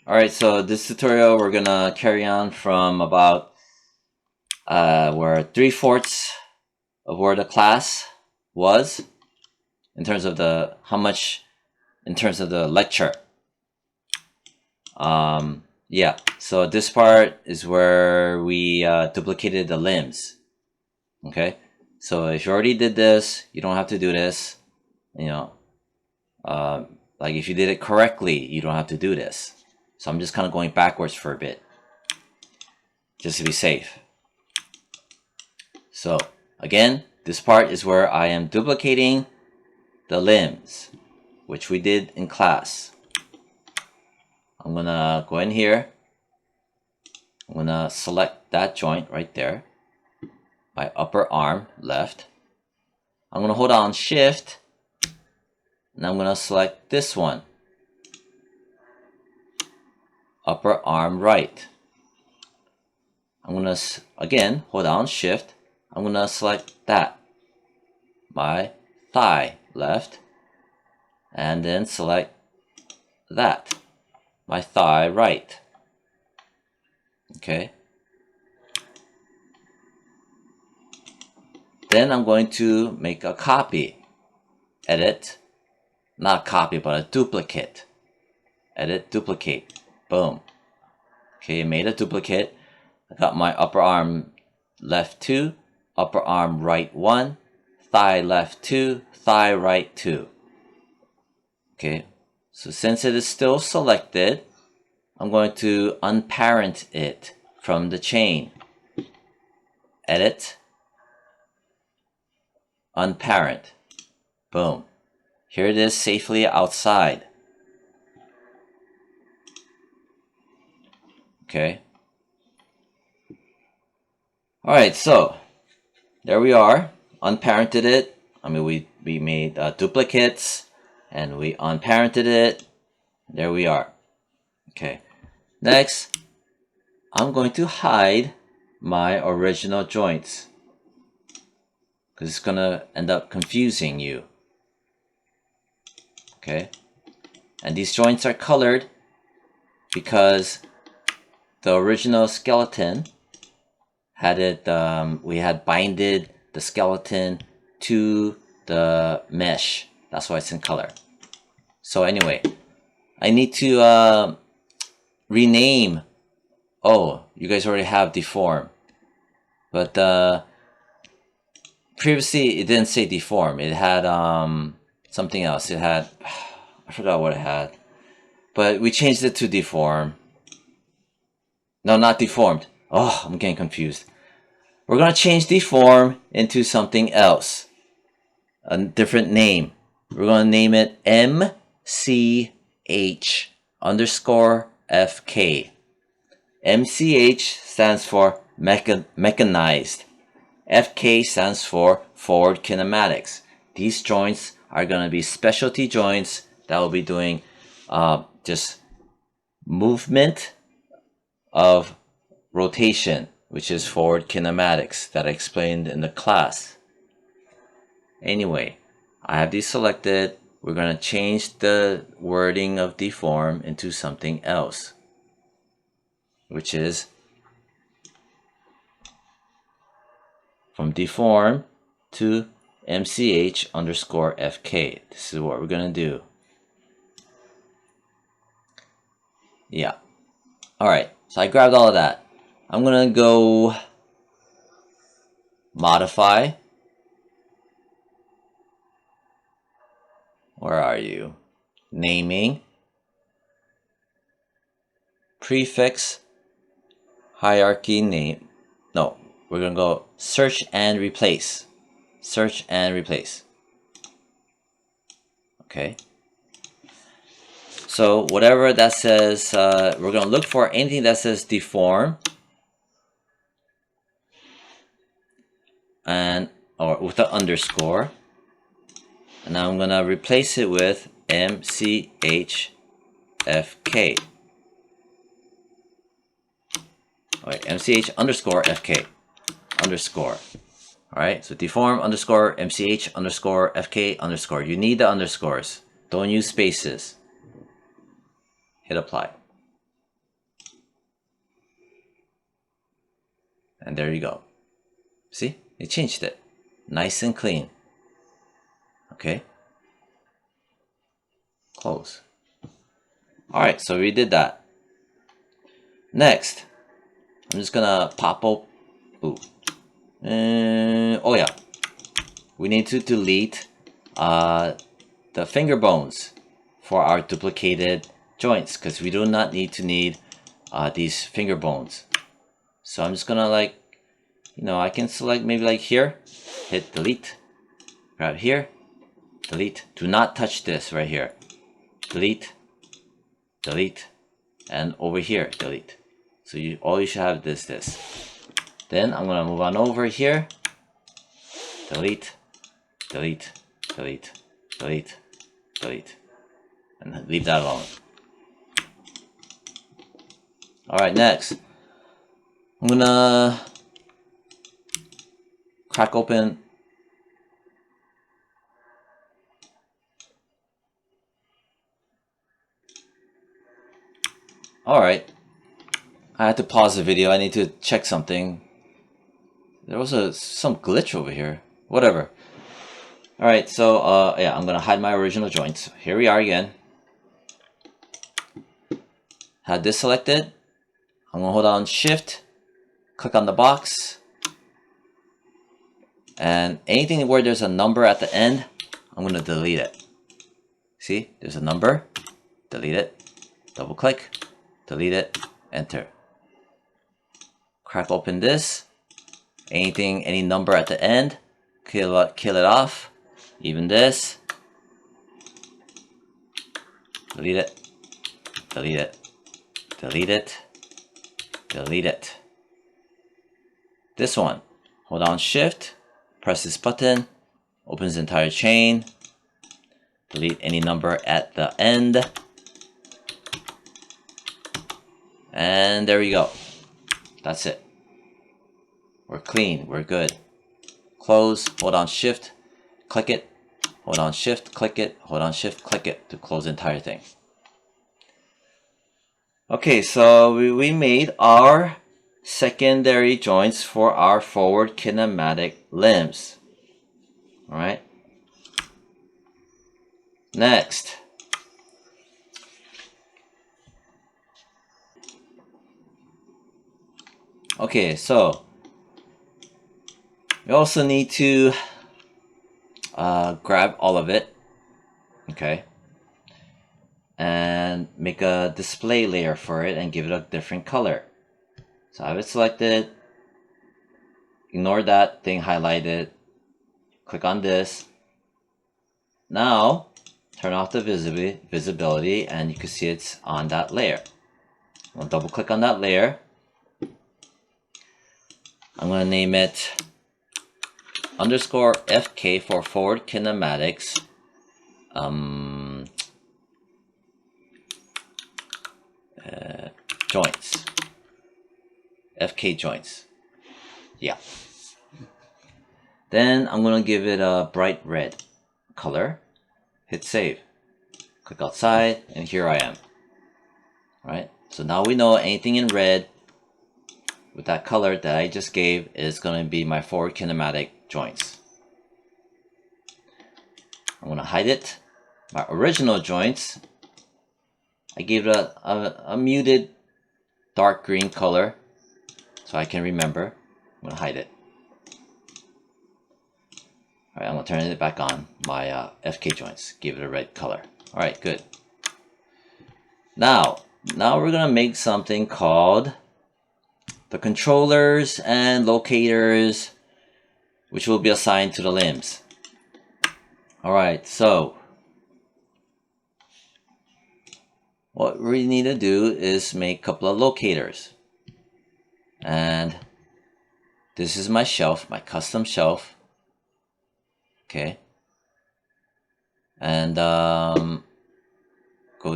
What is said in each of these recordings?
Alright, so this tutorial we're gonna carry on from about where 3/4 of where the class was in terms of the in terms of the lecture. Yeah, so this part is where we duplicated the limbs. Okay, so if you already did this, you don't have to do this. You know, like if you did it correctly, you don't have to do this. So I'm just kind of going backwards for a bit, just to be safe. So again, this part is where I am duplicating the limbs, which we did in class. I'm gonna go in here. I'm gonna select that joint right there, my upper arm left. I'm gonna hold on Shift, and I'm gonna select this one, upper arm right. I'm gonna again hold down Shift. I'm gonna select that, my thigh left, and then select that, my thigh right. Okay. Then I'm going to make a copy. Edit, not copy, but a duplicate. Edit, duplicate. Boom. Okay, made a duplicate. I got my upper arm left 2, upper arm right 1, thigh left 2, thigh right 2. Okay, so since it is still selected, I'm going to unparent it from the chain. Edit, unparent. Boom. Here it is safely outside. Okay. Alright, so there we are. Unparented it. I mean, we made duplicates and we unparented it. There we are. Okay. Next, I'm going to hide my original joints because it's going to end up confusing you. Okay. And these joints are colored because the original skeleton had it, we had binded the skeleton to the mesh. That's why it's in color. So anyway, I need to rename. Oh, you guys already have deform, but previously it didn't say deform. It had something else. It had, I forgot what it had, but we changed it to deform. No, not deformed. Oh, I'm getting confused. We're gonna change deform into something else, a different name. We're gonna name it MCH_FK. MCH stands for mechanized. FK stands for forward kinematics. These joints are gonna be specialty joints that will be doing just movement of rotation, which is forward kinematics that I explained in the class. Anyway, I have these selected. We're going to change the wording of deform into something else, which is from deform to MCH_FK. This is what we're going to do. Yeah. Alright, so I grabbed all of that. I'm gonna go modify. Where are you? Naming. Prefix. Hierarchy name. No, we're gonna go search and replace. Search and replace. Okay. So whatever that says, we're gonna look for anything that says deform. Or with an underscore, and I'm gonna replace it with MCH_FK. Alright, MCH_FK underscore. Alright, so deform underscore MCH_FK underscore. You need the underscores. Don't use spaces. Hit apply. And there you go. See, it changed it. Nice and clean. Okay. Close. Alright, so we did that. Next, I'm just gonna pop up. Ooh. Oh yeah. We need to delete the finger bones for our duplicated joints, because we do not need these finger bones. So I'm just gonna, like, you know, I can select maybe like here, hit delete, grab here, delete. Do not touch this right here. Delete, delete, and over here, delete. So all you should have is this. Then I'm gonna move on over here, delete, delete, delete, delete, delete, and leave that alone. Alright, next, I'm gonna crack open Alright, I had to pause the video. I need to check something. There was some glitch over here. Whatever. Alright, so yeah, I'm gonna hide my original joints. Here we are again. Had this selected. I'm gonna hold down Shift, click on the box, and anything where there's a number at the end, I'm gonna delete it. See, there's a number, delete it, double click, delete it, enter. Crack open this, any number at the end, kill it off, even this, delete it, delete it, delete it, delete it. This one, hold down Shift, press this button, opens the entire chain, delete any number at the end, and there we go. That's it. We're clean, we're good. Close, hold on Shift, click it, hold on Shift, click it, hold on Shift, click it to close the entire thing. Okay, so we made our secondary joints for our forward kinematic limbs. Alright. Next. Okay, so we also need to grab all of it. Okay. And make a display layer for it and give it a different color. So I have it selected, ignore that thing highlighted, click on this. Now turn off the visibility and you can see it's on that layer. I'll double click on that layer. I'm going to name it _FK for forward kinematics. Joints. FK joints. Yeah. Then I'm going to give it a bright red color. Hit save. Click outside and here I am. Alright, so now we know anything in red with that color that I just gave is going to be my forward kinematic joints. I'm going to hide it. My original joints, I gave it a muted dark green color so I can remember. I'm going to hide it. Alright, I'm going to turn it back on. My FK joints, give it a red color. Alright, good. Now we're going to make something called the controllers and locators, which will be assigned to the limbs. Alright, so what we need to do is make a couple of locators. And this is my shelf, my custom shelf. Okay. And go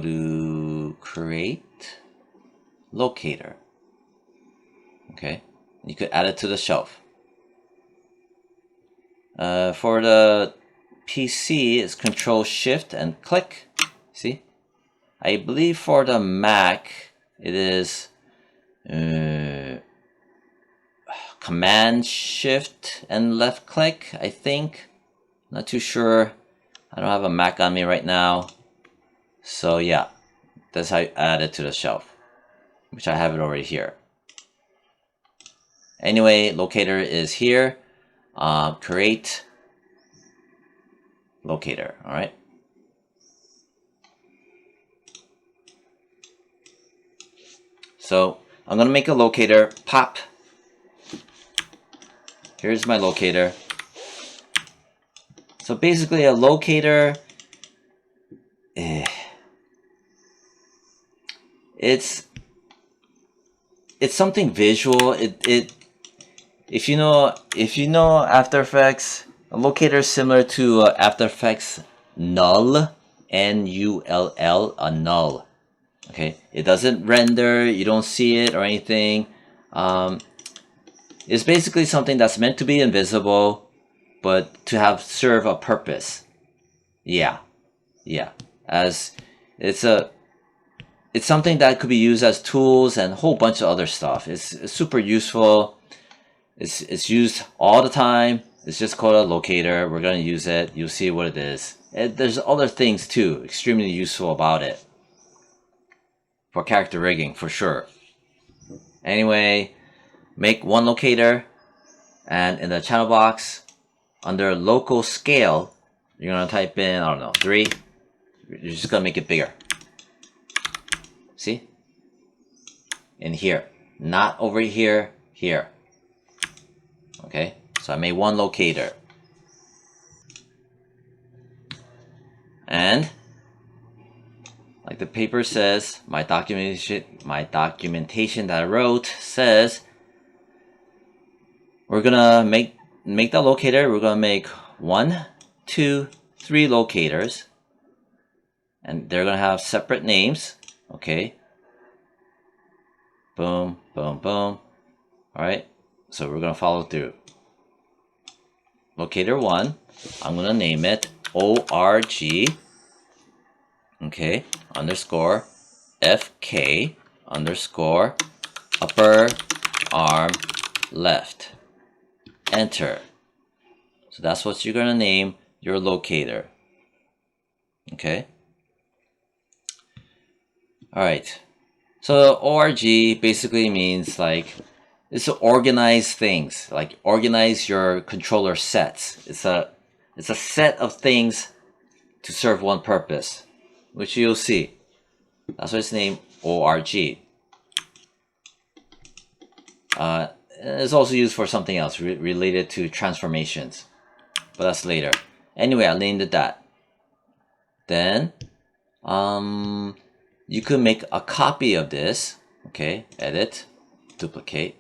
to create locator. Okay. You could add it to the shelf. For the PC, it's Control Shift and click. See? I believe for the Mac, it is Command Shift and left click, I think. Not too sure. I don't have a Mac on me right now. So yeah, that's how you add it to the shelf, which I have it already here. Anyway, Locator is here. Create Locator, all right? So I'm gonna make a locator, pop. Here's my locator. So basically a locator, it's something visual. If you know After Effects, a locator is similar to After Effects null, N-U-L-L, a null. Okay, it doesn't render, you don't see it or anything. It's basically something that's meant to be invisible, but to have serve a purpose. Yeah, as it's something that could be used as tools and a whole bunch of other stuff. It's super useful. It's used all the time. It's just called a locator. We're gonna use it. You'll see what it is. There's other things too, extremely useful about it. For character rigging, for sure. Anyway, make one locator, and in the channel box, under local scale, you're gonna type in, I don't know, 3. You're just gonna make it bigger. See? In here. Not over here, here. Okay, so I made one locator. And like the paper says, my documentation that I wrote says we're gonna make the locator. We're gonna make 1, 2, 3 locators, and they're gonna have separate names. Okay. Boom, boom, boom. All right. So we're gonna follow through. Locator 1, I'm gonna name it ORG. Okay, underscore FK underscore upper arm left. Enter. So that's what you're gonna name your locator. Okay. All right. So ORG basically means like it's to organize things, like organize your controller sets. It's a set of things to serve one purpose, which you'll see. That's why it's named ORG. It's also used for something else related to transformations, but that's later. Anyway, I named it that. Then, you could make a copy of this. Okay, edit, duplicate.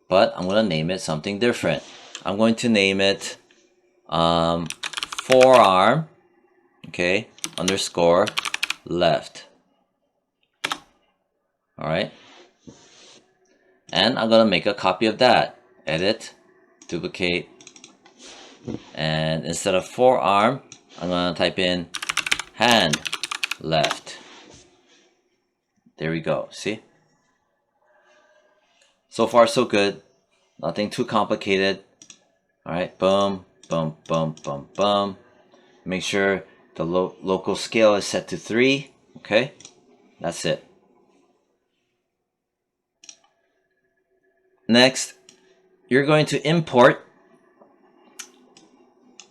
But I'm gonna name it something different. I'm going to name it forearm. Okay, underscore left. All right. And I'm gonna make a copy of that. Edit, duplicate, and instead of forearm, I'm gonna type in hand left. There we go. See? So far, so good. Nothing too complicated. All right. Boom, boom, boom, boom, boom. Make sure the local scale is set to 3. Okay. That's it. Next, you're going to import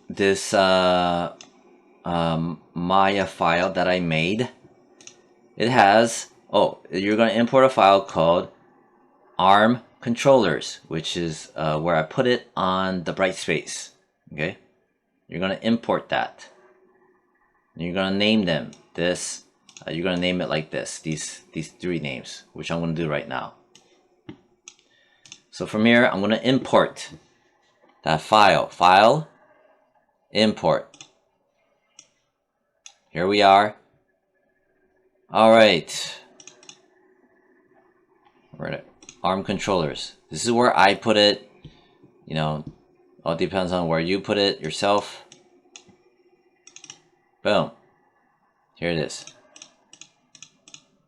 this Maya file that I made. It has, you're going to import a file called ARM controllers, which is where I put it on the bright space. Okay, you're going to import that. You're going to name them this. You're going to name it like this. These 3 names, which I'm going to do right now. So from here, I'm going to import that file. File, import. Here we are. All right. ARM controllers. This is where I put it. You know, all depends on where you put it yourself. Boom. Here it is.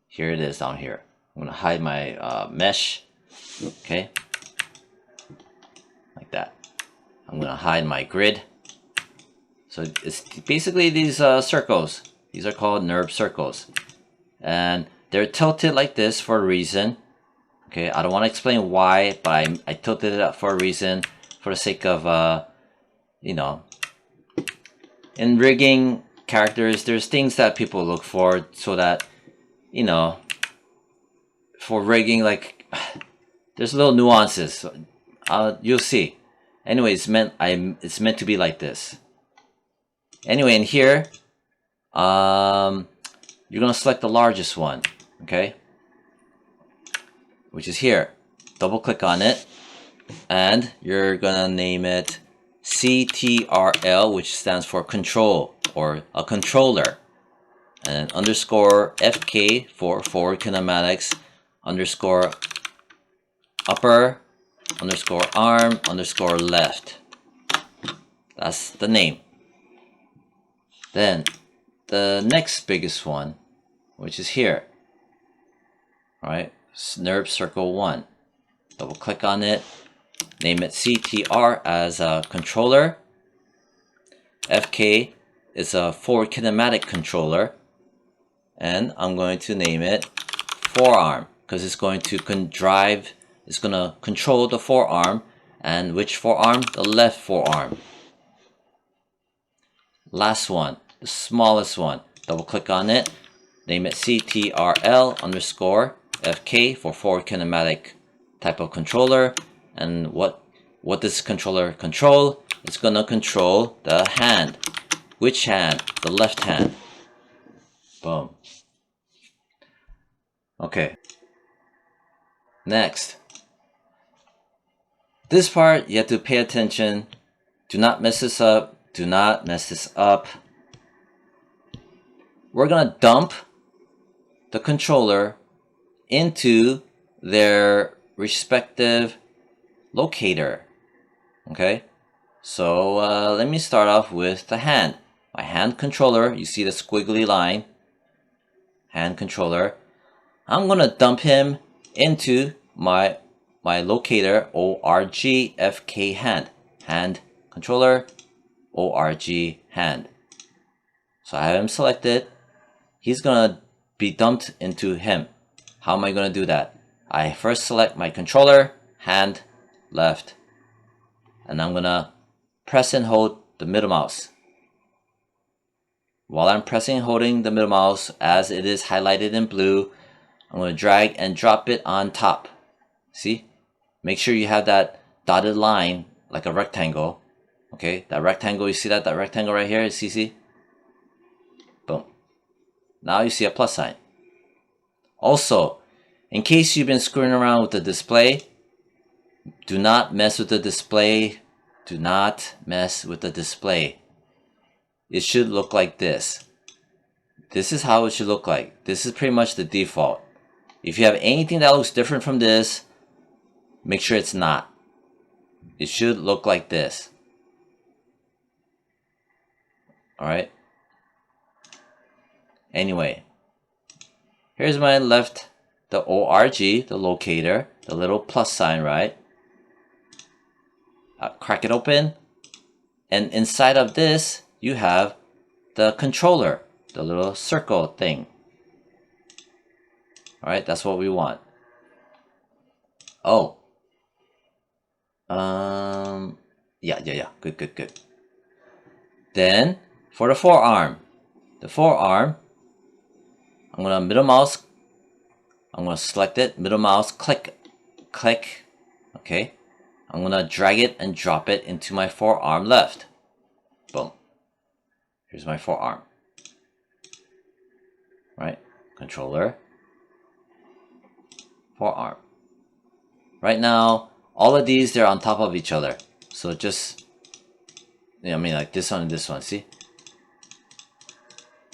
Here it is down here. I'm going to hide my mesh. Okay. I'm gonna hide my grid. So it's basically these circles. These are called nerve circles. And they're tilted like this for a reason. Okay, I don't want to explain why, but I tilted it up for a reason, for the sake of, you know, in rigging characters, there's things that people look for so that, you know, for rigging, like, there's little nuances. You'll see. Anyway, it's meant to be like this. Anyway, in here, you're gonna select the largest one, okay? Which is here. Double click on it, and you're gonna name it CTRL, which stands for control, or a controller. And underscore FK for forward kinematics, underscore upper, underscore arm, underscore left. That's the name. Then the next biggest one, which is here, right? Nerve circle 1. Double click on it, name it CTR as a controller. FK is a forward kinematic controller, and I'm going to name it forearm because it's going to it's going to control the forearm. And which forearm? The left forearm. Last one, the smallest one. Double click on it, name it CTRL underscore FK for forward kinematic type of controller. And what does controller control? It's gonna control the hand. Which hand? The left hand. Boom. Okay. Next. This part you have to pay attention. Do not mess this up. Do not mess this up. We're gonna dump the controller into their respective locator. Okay, so let me start off with the hand. My hand controller, you see the squiggly line, hand controller. I'm gonna dump him into my locator, ORG FK hand controller, ORG hand. So I have him selected. He's gonna be dumped into him. How am I gonna do that? I first select my controller, hand, left, and I'm gonna press and hold the middle mouse. While I'm pressing and holding the middle mouse, as it is highlighted in blue, I'm gonna drag and drop it on top. See? Make sure you have that dotted line like a rectangle. Okay, that rectangle, you see that rectangle right here, see? Boom. Now you see a plus sign. Also, in case you've been screwing around with the display, do not mess with the display. Do not mess with the display. It should look like this. This is how it should look like. This is pretty much the default. If you have anything that looks different from this, make sure it's not. It should look like this. Alright? Anyway, here's my left, the ORG, the locator, the little plus sign, right? Crack it open, and inside of this, you have the controller, the little circle thing. Alright, that's what we want. Oh. Yeah. Good. Then, for the forearm, I'm gonna middle mouse, I'm gonna select it, middle mouse, click, okay. I'm gonna drag it and drop it into my forearm left. Boom. Here's my forearm. Right, controller, forearm. Right now, all of these, they're on top of each other. So just, I mean, like this one and this one, see?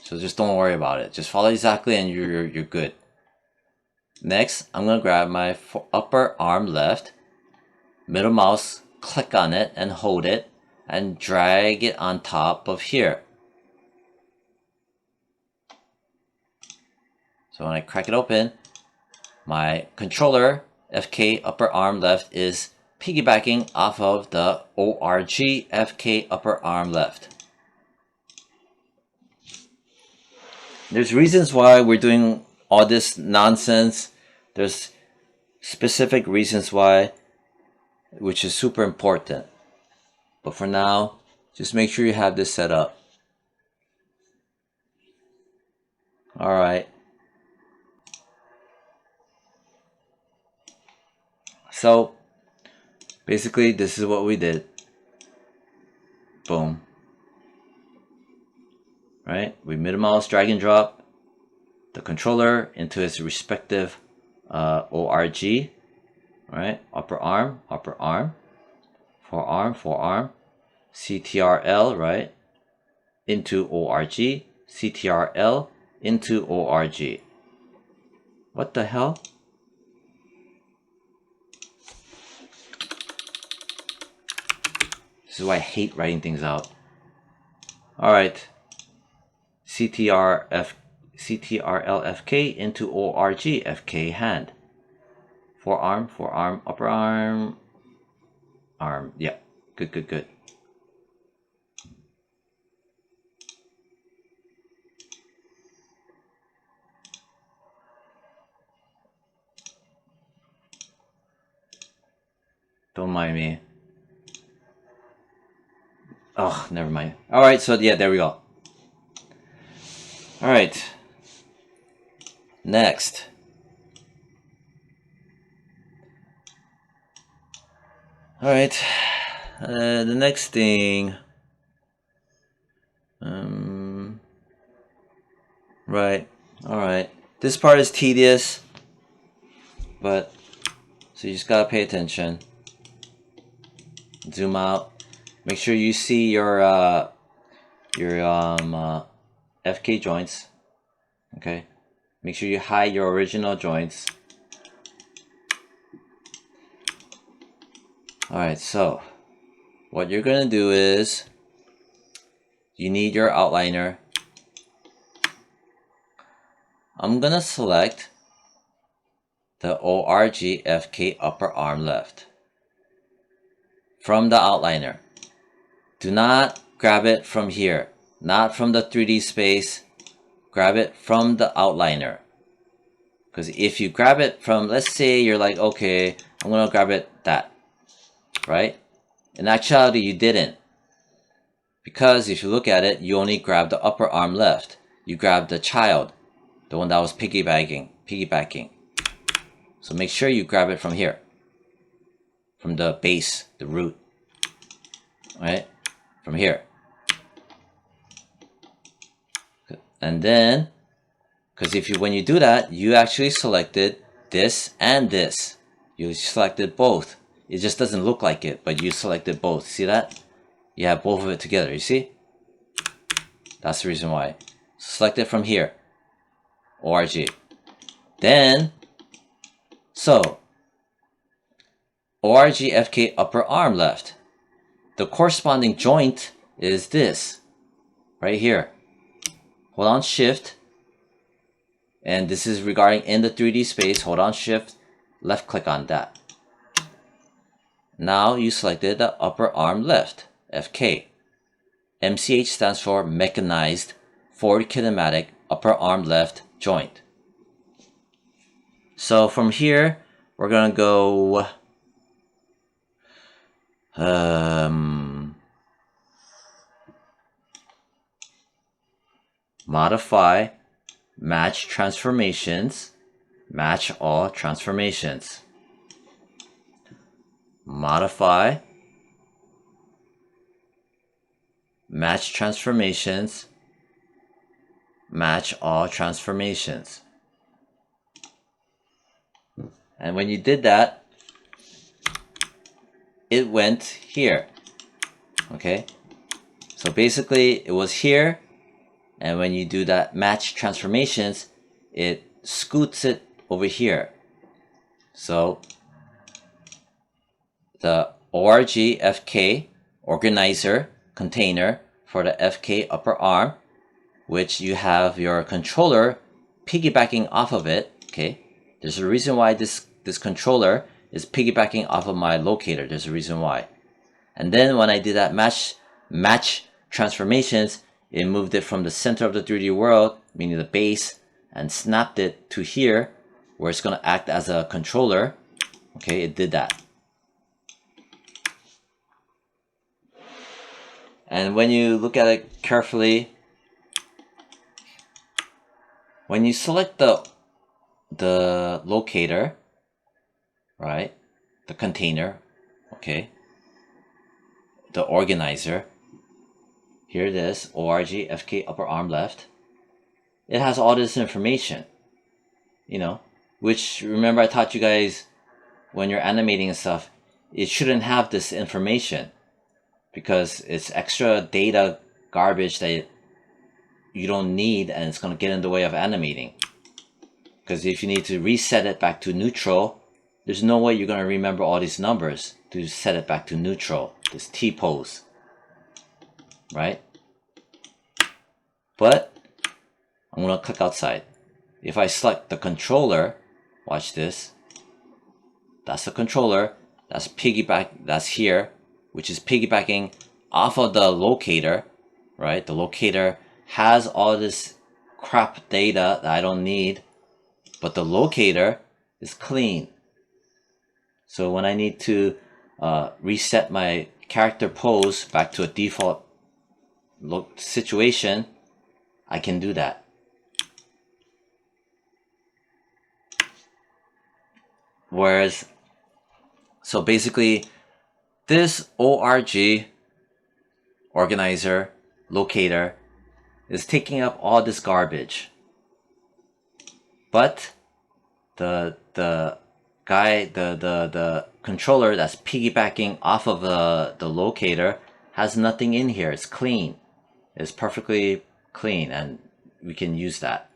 So just don't worry about it. Just follow exactly and you're good. Next, I'm gonna grab my upper arm left, middle mouse, click on it and hold it and drag it on top of here. So when I crack it open, my controller, FK upper arm left, is piggybacking off of the ORG FK upper arm left. There's reasons why we're doing all this nonsense. There's specific reasons why, which is super important. But for now, just make sure you have this set up. Alright. So, basically, this is what we did. Boom. Right? We middle mouse, drag and drop the controller into its respective ORG. Right? Upper arm, forearm, CTRL, right? Into ORG, CTRL into ORG. What the hell? This is why I hate writing things out. Alright. CTRLFK into ORG FK hand. Forearm, upper arm, arm. Yeah, good. Don't mind me. Oh, never mind. Alright, so yeah, there we go. Alright. Next. Alright. The next thing. Right. Alright. This part is tedious. But, so you just gotta pay attention. Zoom out. Make sure you see your FK joints. Okay. Make sure you hide your original joints. Alright, so what you're gonna do is you need your outliner. I'm gonna select the ORG FK upper arm left from the outliner. Do not grab it from here, not from the 3D space. Grab it from the outliner. Because if you grab it from, let's say you're like, okay, I'm gonna grab it that, right? In actuality, you didn't. Because if you look at it, you only grabbed the upper arm left. You grabbed the child, the one that was piggybacking. So make sure you grab it from here, from the base, the root, right? From here. And then, because when you do that, you actually selected this and this. You selected both. It just doesn't look like it, but you selected both. See that? You have both of it together, you see? That's the reason why. Select it from here. ORG. Then, so, ORG FK upper arm left. The corresponding joint is this. Right here. Hold on Shift. And this is regarding in the 3D space. Hold on Shift. Left click on that. Now you selected the upper arm left. FK. MCH stands for Mechanized Forward Kinematic Upper Arm Left Joint. So from here, we're gonna go modify, match transformations, match all transformations. Modify, match transformations, match all transformations. And when you did that, it went here. Okay? So basically it was here, and when you do that match transformations, it scoots it over here. So the ORG FK organizer container for the FK upper arm, which you have your controller piggybacking off of it. Okay, there's a reason why this controller is piggybacking off of my locator. There's a reason why. And then when I did that match transformations, it moved it from the center of the 3D world, meaning the base, and snapped it to here, where it's going to act as a controller. Okay, it did that. And when you look at it carefully, when you select the locator, right, the container, okay, the organizer, here it is, ORG, FK, upper arm left. It has all this information, you know, which, remember I taught you guys when you're animating and stuff, it shouldn't have this information because it's extra data garbage that you don't need, and it's going to get in the way of animating. Because if you need to reset it back to neutral, there's no way you're going to remember all these numbers to set it back to neutral, this T-pose, right? But I'm going to click outside. If I select the controller, watch this, that's the controller, that's piggyback, that's here, which is piggybacking off of the locator, right? The locator has all this crap data that I don't need, but the locator is clean. So when I need to reset my character pose back to a default situation, I can do that. Whereas, so basically, this ORG, organizer, locator, is taking up all this garbage. But the controller that's piggybacking off of the locator has nothing in here. It's clean. It's perfectly clean, and we can use that.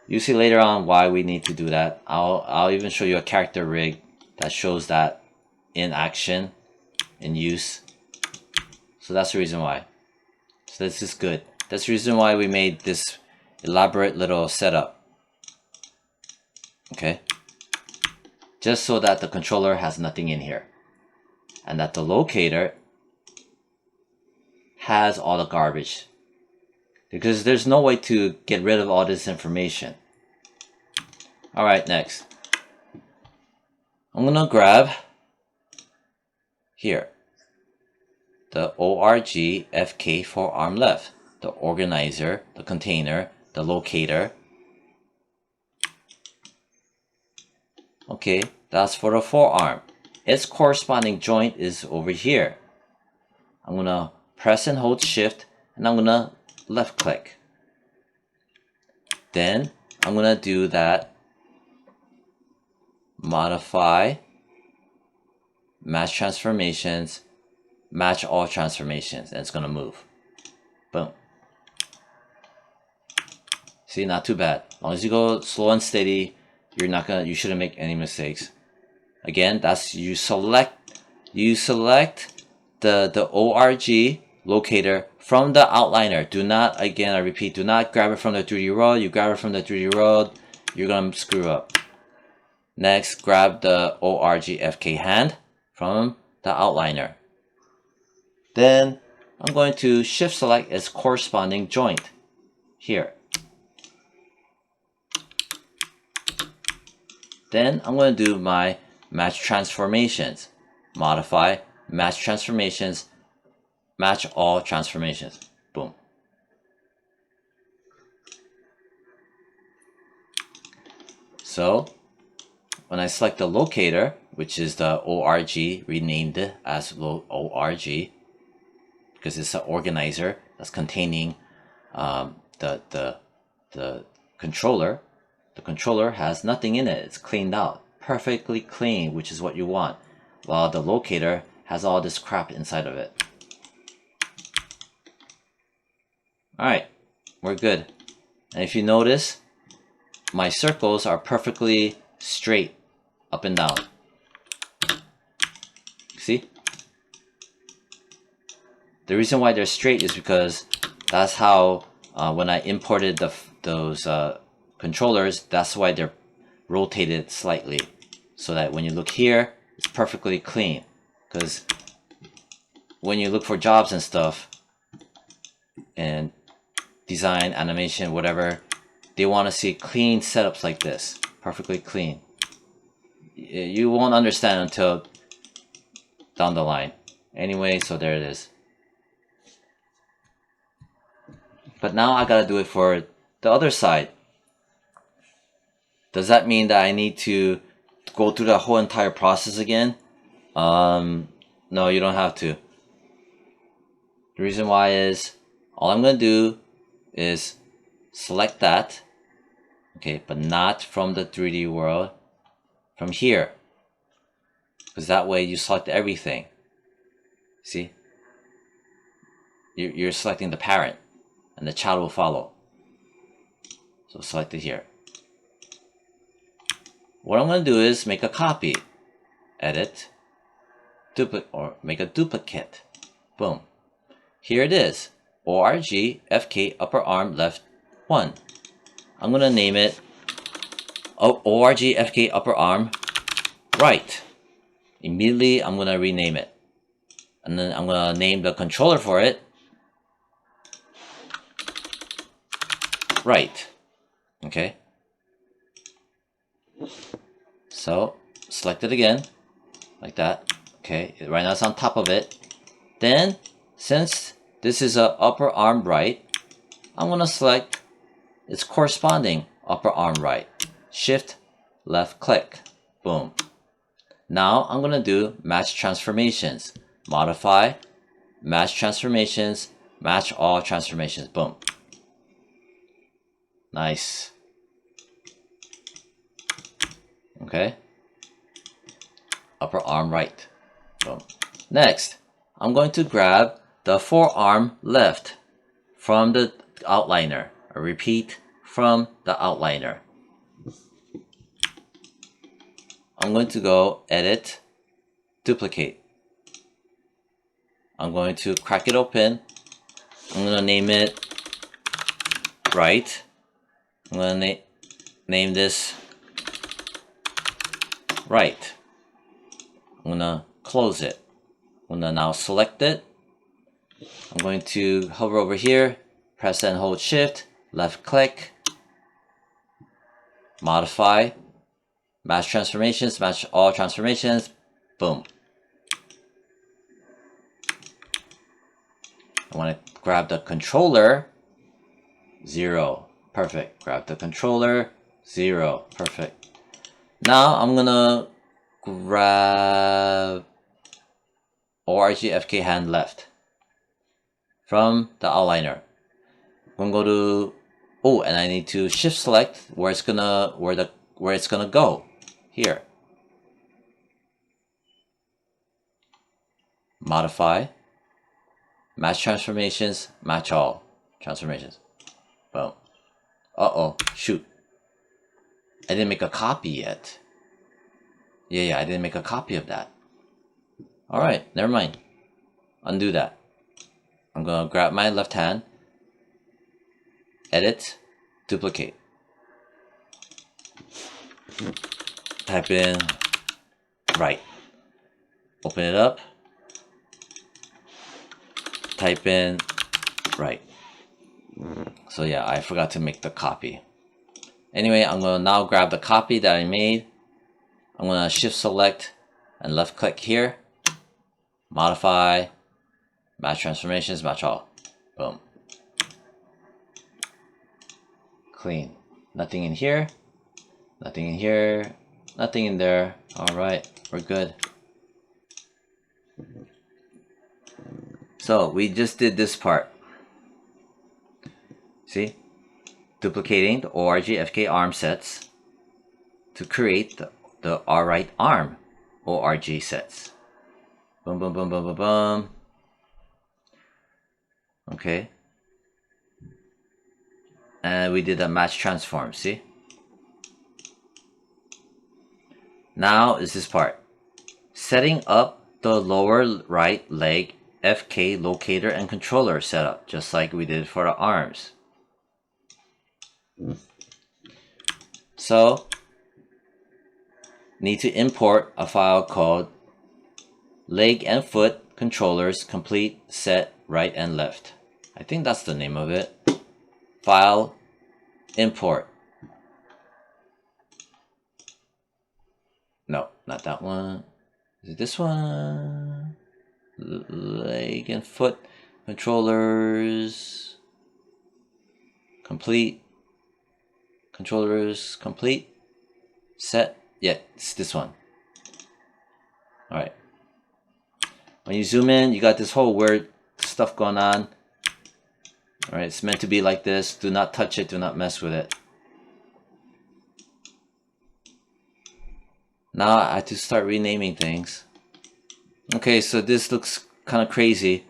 You see later on why we need to do that. I'll even show you a character rig that shows that in action, in use. So that's the reason why. So this is good. That's the reason why we made this elaborate little setup. Okay? Just so that the controller has nothing in here. And that the locator has all the garbage. Because there's no way to get rid of all this information. Alright, next. I'm gonna grab here the ORG FK forearm left, the organizer, the container, the locator. Okay, that's for the forearm. Its corresponding joint is over here. I'm gonna press and hold shift, and I'm gonna left click. Then I'm gonna do that modify, match transformations, match all transformations, and it's gonna move. Boom. See, not too bad. As long as you go slow and steady, you shouldn't make any mistakes. Again, that's you select the ORG locator from the outliner. Do not, again I repeat, do not grab it from the 3D world. You grab it from the 3D world, you're gonna screw up. Next, grab the ORG FK hand from the outliner. Then I'm going to shift select its corresponding joint here. Then I'm going to do my match transformations. Modify, match transformations, match all transformations. Boom. So when I select the locator, which is the ORG, renamed as ORG, because it's an organizer that's containing the controller. The controller has nothing in it. It's cleaned out, perfectly clean, which is what you want, while the locator has all this crap inside of it. Alright, we're good. And if you notice, my circles are perfectly straight up and down. See? The reason why they're straight is because that's how when I imported those controllers, that's why they're rotated slightly. so that when you look here, it's perfectly clean. Because when you look for jobs and stuff, and design, animation, whatever, they want to see clean setups like this, perfectly clean. You won't understand until down the line. Anyway, so there it is. But now I gotta do it for the other side. Does that mean that I need to go through the whole entire process again? No, you don't have to. The reason why is, all I'm gonna do is select that, okay, but not from the 3D world, from here, because that way you select everything. See, you're selecting the parent, and the child will follow. So select it here. What I'm going to do is make a copy, edit, duplicate, or make a duplicate. Boom. Here it is. ORG FK upper arm left 1. I'm going to name it ORG FK upper arm right. Immediately I'm going to rename it. And then I'm going to name the controller for it right. Okay. So select it again like that. Okay, right now it's on top of it. Then since this is a upper arm right, I'm going to select its corresponding upper arm right. Shift left click. Boom. Now I'm going to do match transformations. Modify, match transformations, match all transformations. Boom. Nice. Okay. Upper arm right. Boom. Next, I'm going to grab the forearm left from the outliner. I repeat, from the outliner. I'm going to go edit, duplicate. I'm going to crack it open. I'm going to name it right. I'm going to name this right. I'm going to close it. I'm going to now select it. I'm going to hover over here, press and hold shift, left click, modify, match transformations, match all transformations, boom. I want to grab the controller, 0, perfect. Grab the controller, 0, perfect. Now I'm gonna grab ORG FK hand left from the outliner. I'm gonna go to, oh, and I need to shift select where it's gonna go. Here. Modify. Match transformations, match all transformations. Boom. Uh-oh, shoot. I didn't make a copy yet. Yeah, I didn't make a copy of that. Alright, never mind. Undo that. I'm gonna grab my left hand, edit, duplicate. Type in right. Open it up. Type in right. So yeah, I forgot to make the copy. Anyway, I'm gonna now grab the copy that I made. I'm gonna shift select and left click here. Modify, match transformations, match all. Boom. Clean. Nothing in here. Nothing in here. Nothing in there. Alright, we're good. So we just did this part. See? Duplicating the ORG FK arm sets to create the right arm ORG sets. Boom, boom, boom, boom, boom, boom. Okay. And we did a match transform, see? Now is this part. Setting up the lower right leg FK locator and controller setup, just like we did for the arms. So need to import a file called leg and foot controllers complete set right and left. I think that's the name of it. File import. No, not that one. Is it this one? Leg and foot controllers complete. Controllers complete. Set. Yeah, it's this one. Alright. When you zoom in, you got this whole weird stuff going on. Alright, it's meant to be like this. Do not touch it. Do not mess with it. Now I have to start renaming things. Okay, so this looks kind of crazy.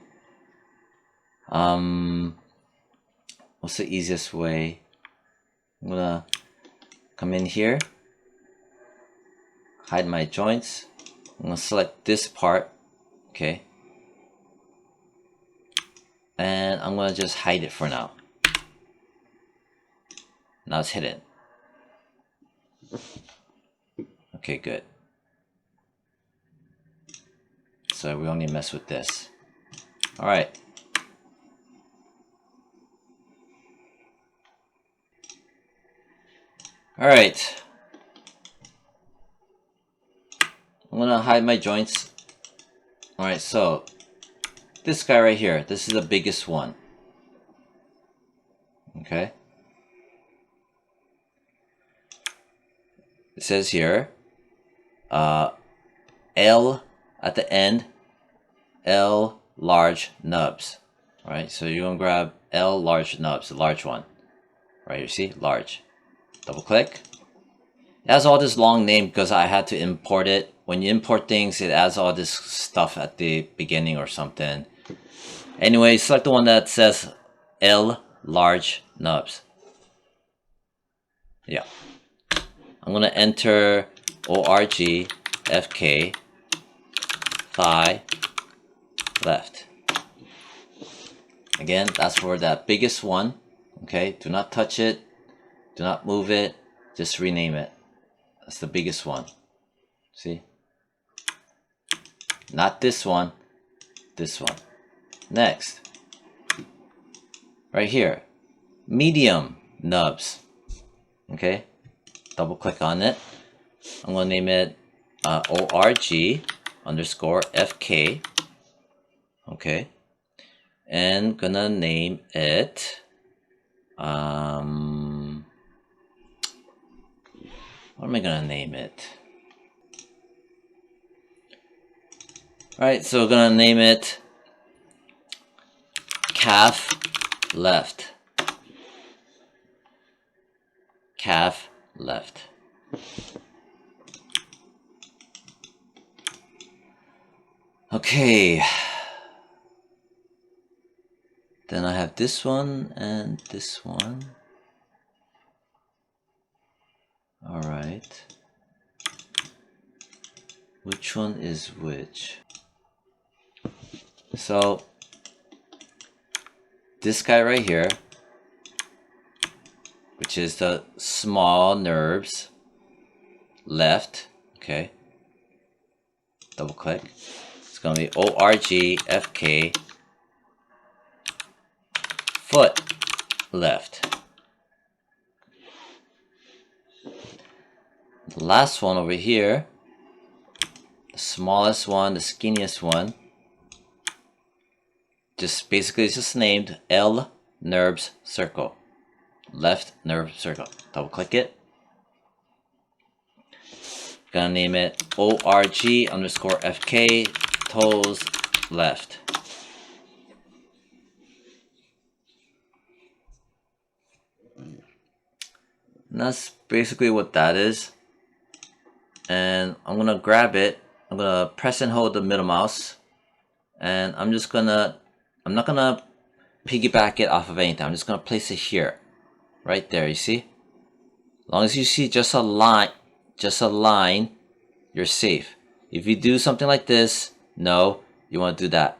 What's the easiest way? I'm gonna come in here, hide my joints. I'm gonna select this part, okay, and I'm gonna just hide it for now. Now it's hidden. Okay, good. So we only mess with this. All right. All right. I'm gonna hide my joints. All right, so this guy right here, this is the biggest one. Okay. It says here, L at the end, L large nubs. All right, so you're gonna grab L large nubs, the large one. Right here, see, large. Double click. It has all this long name because I had to import it. When you import things, it adds all this stuff at the beginning or something. Anyway, select the one that says L large nubs. Yeah. I'm gonna enter org fk thigh left. Again, that's for that biggest one. Okay, do not touch it, do not move it, just rename it. That's the biggest one. See? Not this one, this one. Next, right here, medium nubs. Okay, double click on it. I'm gonna name it org underscore fk. Okay, and gonna name it what am I gonna name it? Alright, so we're gonna name it calf left. Calf left. Okay. Then I have this one and this one. Alright. Which one is which? So this guy right here, which is the small nerves left, okay, double click. It's gonna be org fk foot left. The last one over here, the smallest one, the skinniest one, just basically it's just named L nerves circle. Left nerve circle. Double click it. Gonna name it org underscore fk toes left. And that's basically what that is. And I'm gonna grab it. I'm gonna press and hold the middle mouse, and I'm not gonna piggyback it off of anything. I'm just gonna place it here, right there. You see? As long as you see just a line, you're safe. If you do something like this, no, you want to do that,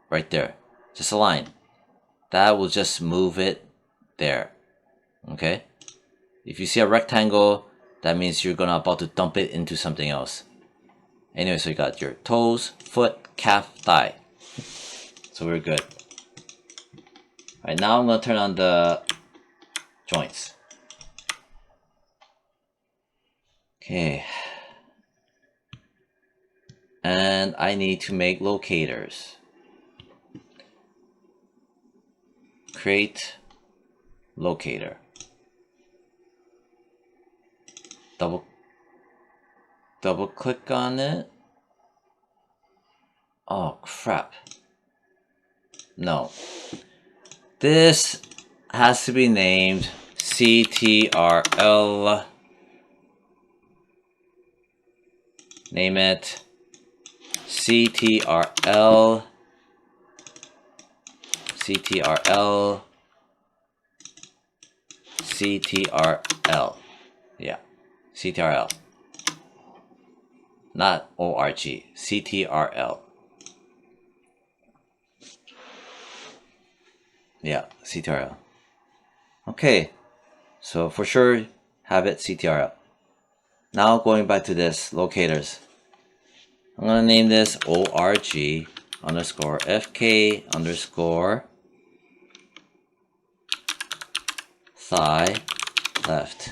right there. Just a line. That will just move it there. Okay? If you see a rectangle, that means you're gonna about to dump it into something else. Anyway, so you got your toes, foot, calf, thigh. So we're good. Alright, now I'm gonna turn on the joints. Okay. And I need to make locators. Create locator. Double click on it. Oh crap. No. This has to be named CTRL. Name it CTRL. CTRL. CTRL. Yeah. CTRL. Not ORG. CTRL. Yeah, CTRL. Okay. So for sure, have it CTRL. Now going back to this, locators. I'm going to name this ORG underscore FK underscore thigh left.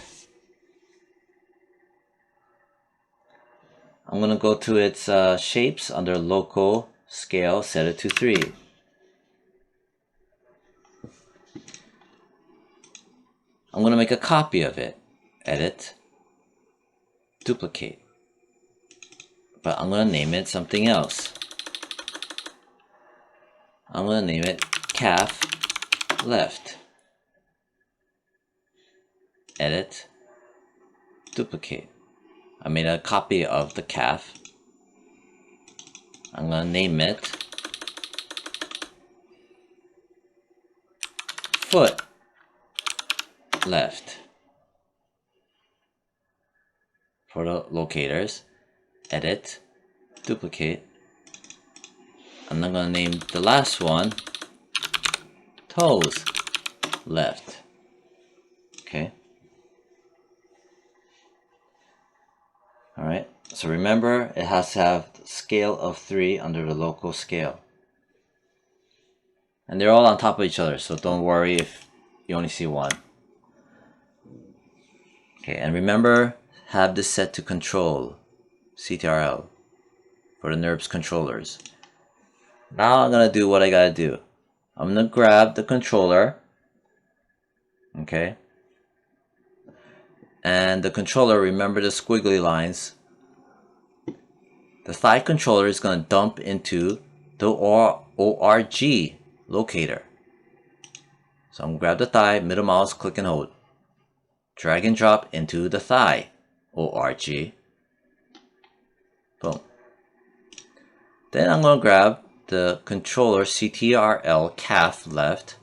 I'm going to go to its shapes under local scale, set it to 3. I'm going to make a copy of it. Edit. Duplicate. But I'm going to name it something else. I'm going to name it calf left. Edit. Duplicate. I made a copy of the calf. I'm going to name it foot left. For the locators, edit, duplicate, and I'm going to name the last one toes left. Okay. Alright, so remember it has to have scale of 3 under the local scale. And they're all on top of each other, so don't worry if you only see one. Okay, and remember, have this set to control, CTRL, for the NURBS controllers. Now I'm going to do what I got to do. I'm going to grab the controller, okay, and the controller, remember the squiggly lines. The thigh controller is going to dump into the ORG locator. So I'm going to grab the thigh, middle mouse, click and hold. Drag and drop into the thigh, ORG. Boom. Then I'm going to grab the controller, CTRL, calf left.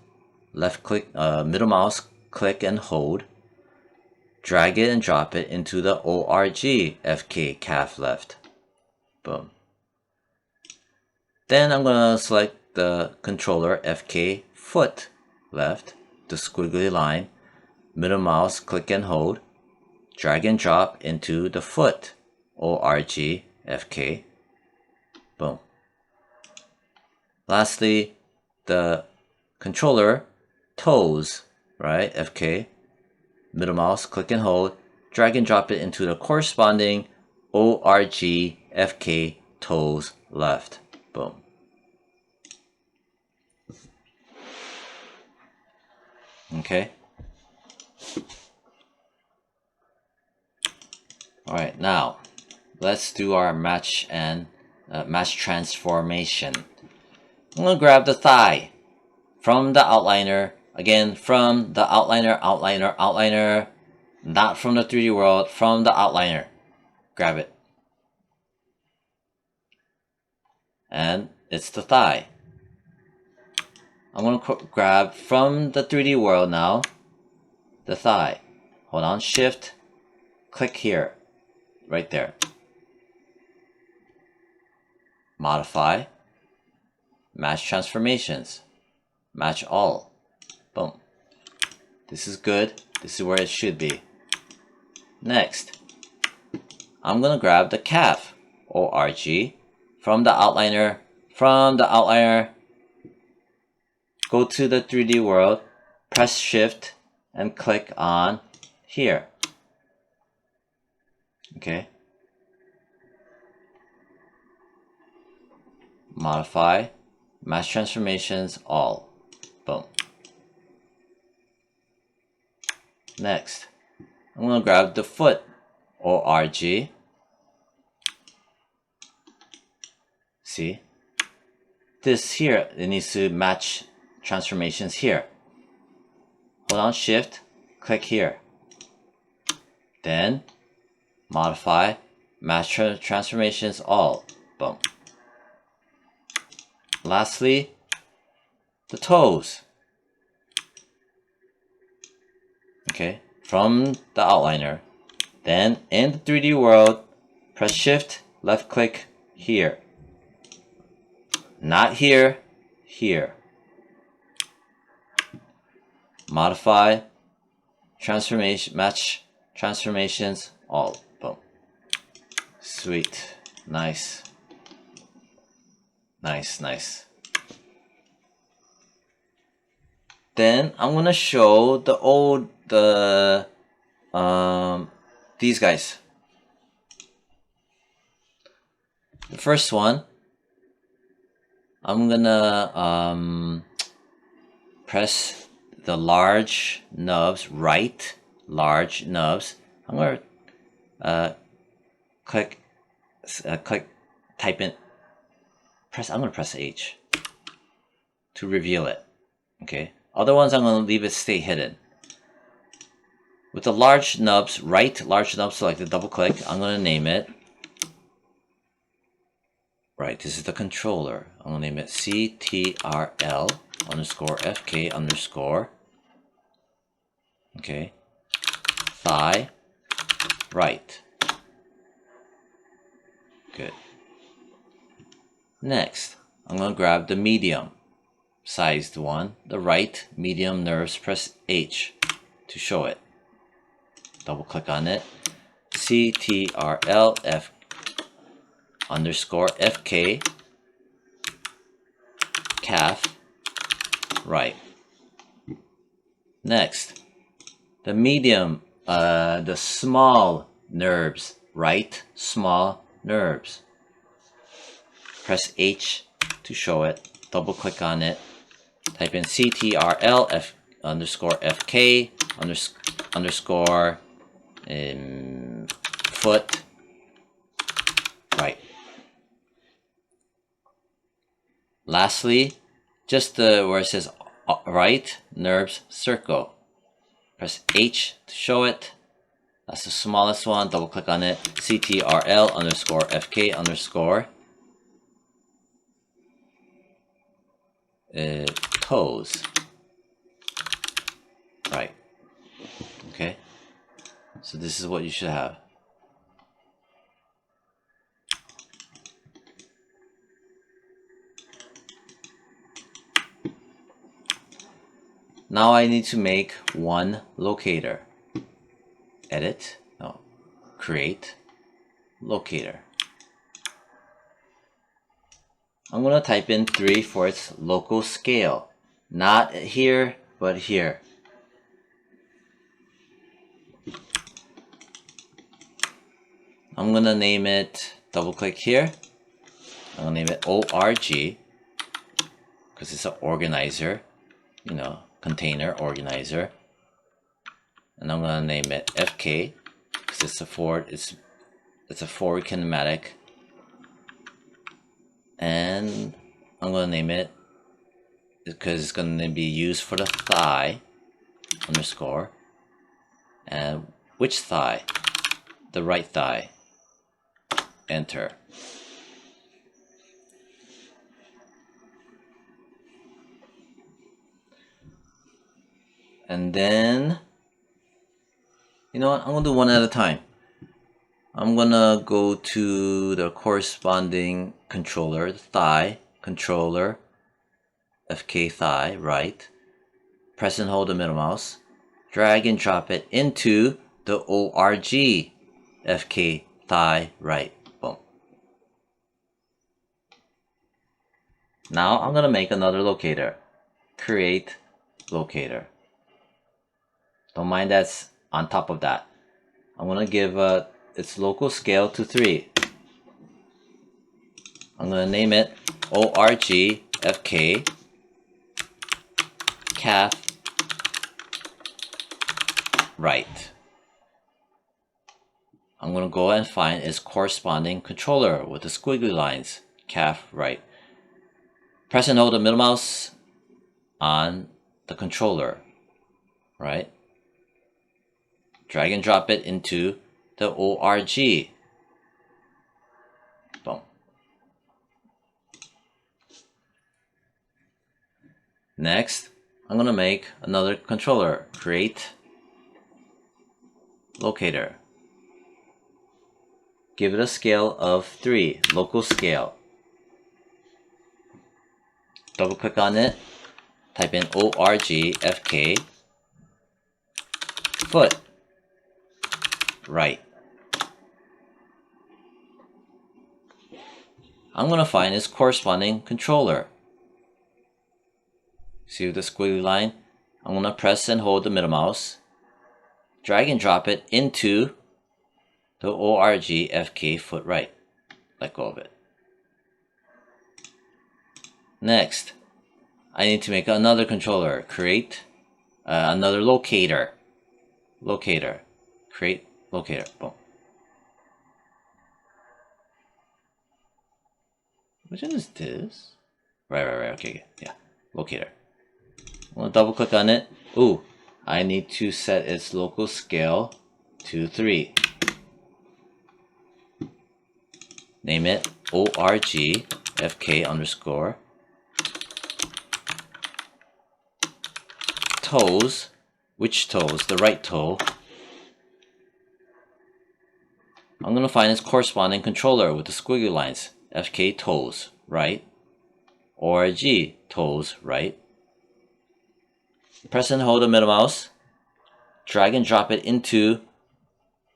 Left click, middle mouse, click and hold. Drag it and drop it into the ORG, FK, calf left. Boom. Then I'm going to select the controller, FK, foot left, the squiggly line. Middle mouse, click and hold, drag and drop into the foot, ORG, FK, boom. Lastly, the controller, toes, right, FK, middle mouse, click and hold, drag and drop it into the corresponding ORG, FK, toes, left, boom. Okay. Alright, now let's do our match and match transformation. I'm going to grab the thigh from the outliner, again from the outliner, not from the 3D world, from the outliner. Grab it. And it's the thigh. I'm going to grab from the 3D world now, the thigh. Hold on, shift, click here. Right there. Modify. Match transformations. Match all. Boom. This is good. This is where it should be. Next, I'm gonna grab the calf, ORG, from the outliner. Go to the 3D world, press Shift, and click on here. Okay. Modify, Match Transformations, All. Boom. Next, I'm gonna grab the foot, ORG. See? This here, it needs to match transformations here. Hold on Shift, click here. Then, modify, match transformations, all. Boom. Lastly, the toes. Okay, from the outliner. Then, in the 3D world, press Shift, left click here. Not here, here. Modify, transformation, match transformations, all. Boom. Sweet. Nice. Nice, nice. Then I'm gonna show these guys. The first one, I'm gonna press the large nubs, right large nubs. I'm gonna type in, I'm gonna press H to reveal it. Okay. Other ones I'm gonna leave it stay hidden. With the large nubs, right large nubs selected, double click. I'm gonna name it. Right, this is the controller. I'm gonna name it CTRL underscore FK underscore. Okay. Thigh right. Good. Next, I'm gonna grab the medium sized one, the right medium nerves, press H to show it. Double click on it. CTRL F underscore FK calf right. Next, the medium, the small nerves, right small nerves. Press H to show it. Double click on it. Type in CTRL F underscore FK underscore foot right. Lastly, just where it says right nerves circle. Press H to show it. That's the smallest one. Double click on it. CTRL underscore FK underscore toes. Right. Okay. So this is what you should have. Now I need to make one locator. Edit, no, create, locator. I'm gonna type in 3 for its local scale. Not here, but here. I'm gonna name it, double click here. I'm gonna name it ORG, because it's an organizer, you know, container organizer. And I'm gonna name it FK, because it's a forward kinematic. And I'm gonna name it because it's gonna be used for the thigh underscore. And which thigh? The right thigh. Enter. And then, you know what? I'm gonna do one at a time. I'm gonna go to the corresponding controller, the thigh controller, FK thigh, right. Press and hold the middle mouse. Drag and drop it into the ORG FK thigh right. Boom. Now I'm gonna make another locator. Create locator. Don't mind that's on top of that. I'm gonna give its local scale to 3. I'm gonna name it ORG FK calf right. I'm gonna go and find its corresponding controller with the squiggly lines, calf right. Press and hold the middle mouse on the controller, right? Drag and drop it into the ORG. Boom. Next, I'm gonna make another controller. Create locator. Give it a scale of 3, local scale. Double click on it, type in ORG FK foot right. I'm gonna find its corresponding controller. See the squiggly line? I'm gonna press and hold the middle mouse, drag and drop it into the ORG FK foot right. Let go of it. Next, I need to make another controller. Create another locator. Locator. Create locator. Boom. Which one is this? Right. Okay. Yeah. Locator. I'm gonna double click on it. Ooh, I need to set its local scale to 3. Name it ORG FK underscore toes. Which toes? The right toe. I'm gonna find its corresponding controller with the squiggly lines. FK toes right. ORG toes right. Press and hold the middle mouse. Drag and drop it into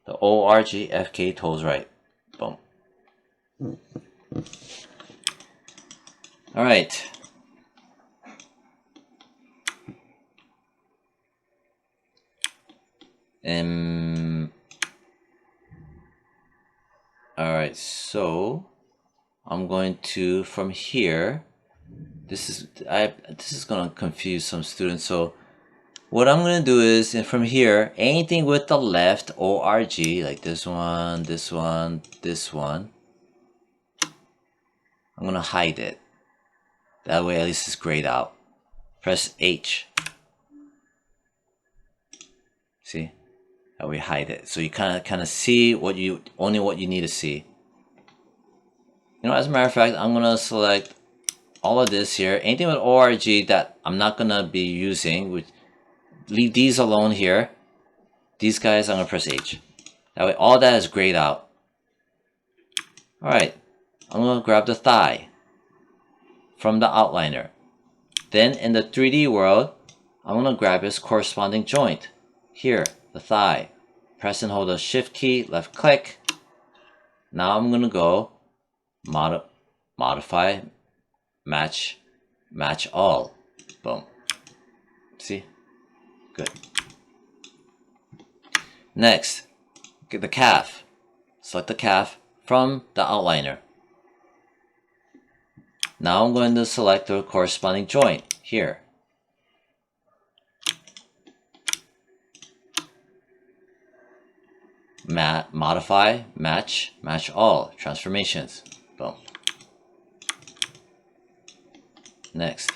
the ORG FK toes right. Boom. Alright. Alright, so I'm going to, from here, this is gonna confuse some students, so what I'm gonna do is, from here, anything with the left ORG, like this one, this one, this one, I'm gonna hide it. That way at least it's grayed out. Press H. See? That way hide it. So you kind of see only what you need to see. You know, as a matter of fact, I'm gonna select all of this here. Anything with ORG that I'm not gonna be using, leave these alone here. These guys, I'm gonna press H. That way all that is grayed out. Alright, I'm gonna grab the thigh from the outliner. Then in the 3D world, I'm gonna grab its corresponding joint. Here, the thigh. Press and hold the shift key, left click. Now I'm gonna go modify, match all. Boom. See? Good. Next, get the calf. Select the calf from the outliner. Now I'm going to select the corresponding joint here. Modify, match all, transformations. Boom. Next.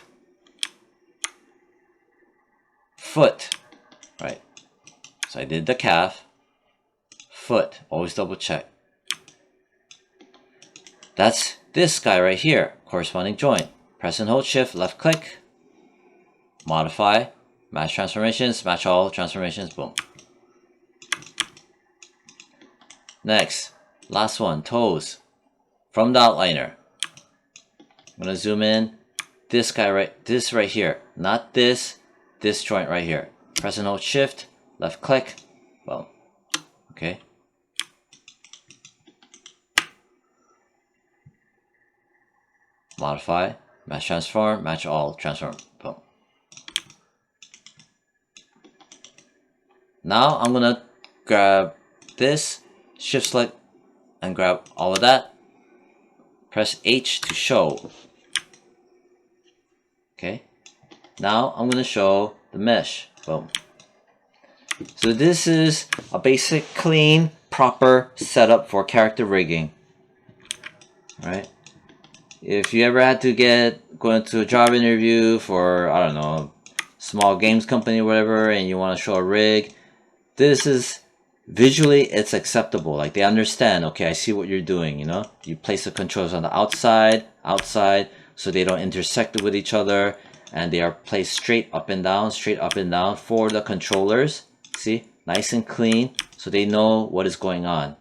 Foot. Right. So I did the calf. Foot. Always double check. That's this guy right here. Corresponding joint. Press and hold shift, left click. Modify. Match transformations. Match all transformations. Boom. Next, last one, toes. From the outliner, I'm gonna zoom in. This right here, not this joint right here. Press and hold shift, left click, boom. Okay. Modify, match transform, match all, transform. Boom. Now I'm gonna grab this, shift select, and grab all of that. Press H to show. Okay. Now I'm gonna show the mesh. Boom. So this is a basic, clean, proper setup for character rigging. Right? If you ever had to go into a job interview for, I don't know, small games company or whatever, and you want to show a rig, this is visually it's acceptable. Like they understand, okay, I see what you're doing, you know? You place the controls on the outside, so they don't intersect with each other, and they are placed straight up and down for the controllers. See? Nice and clean, so they know what is going on.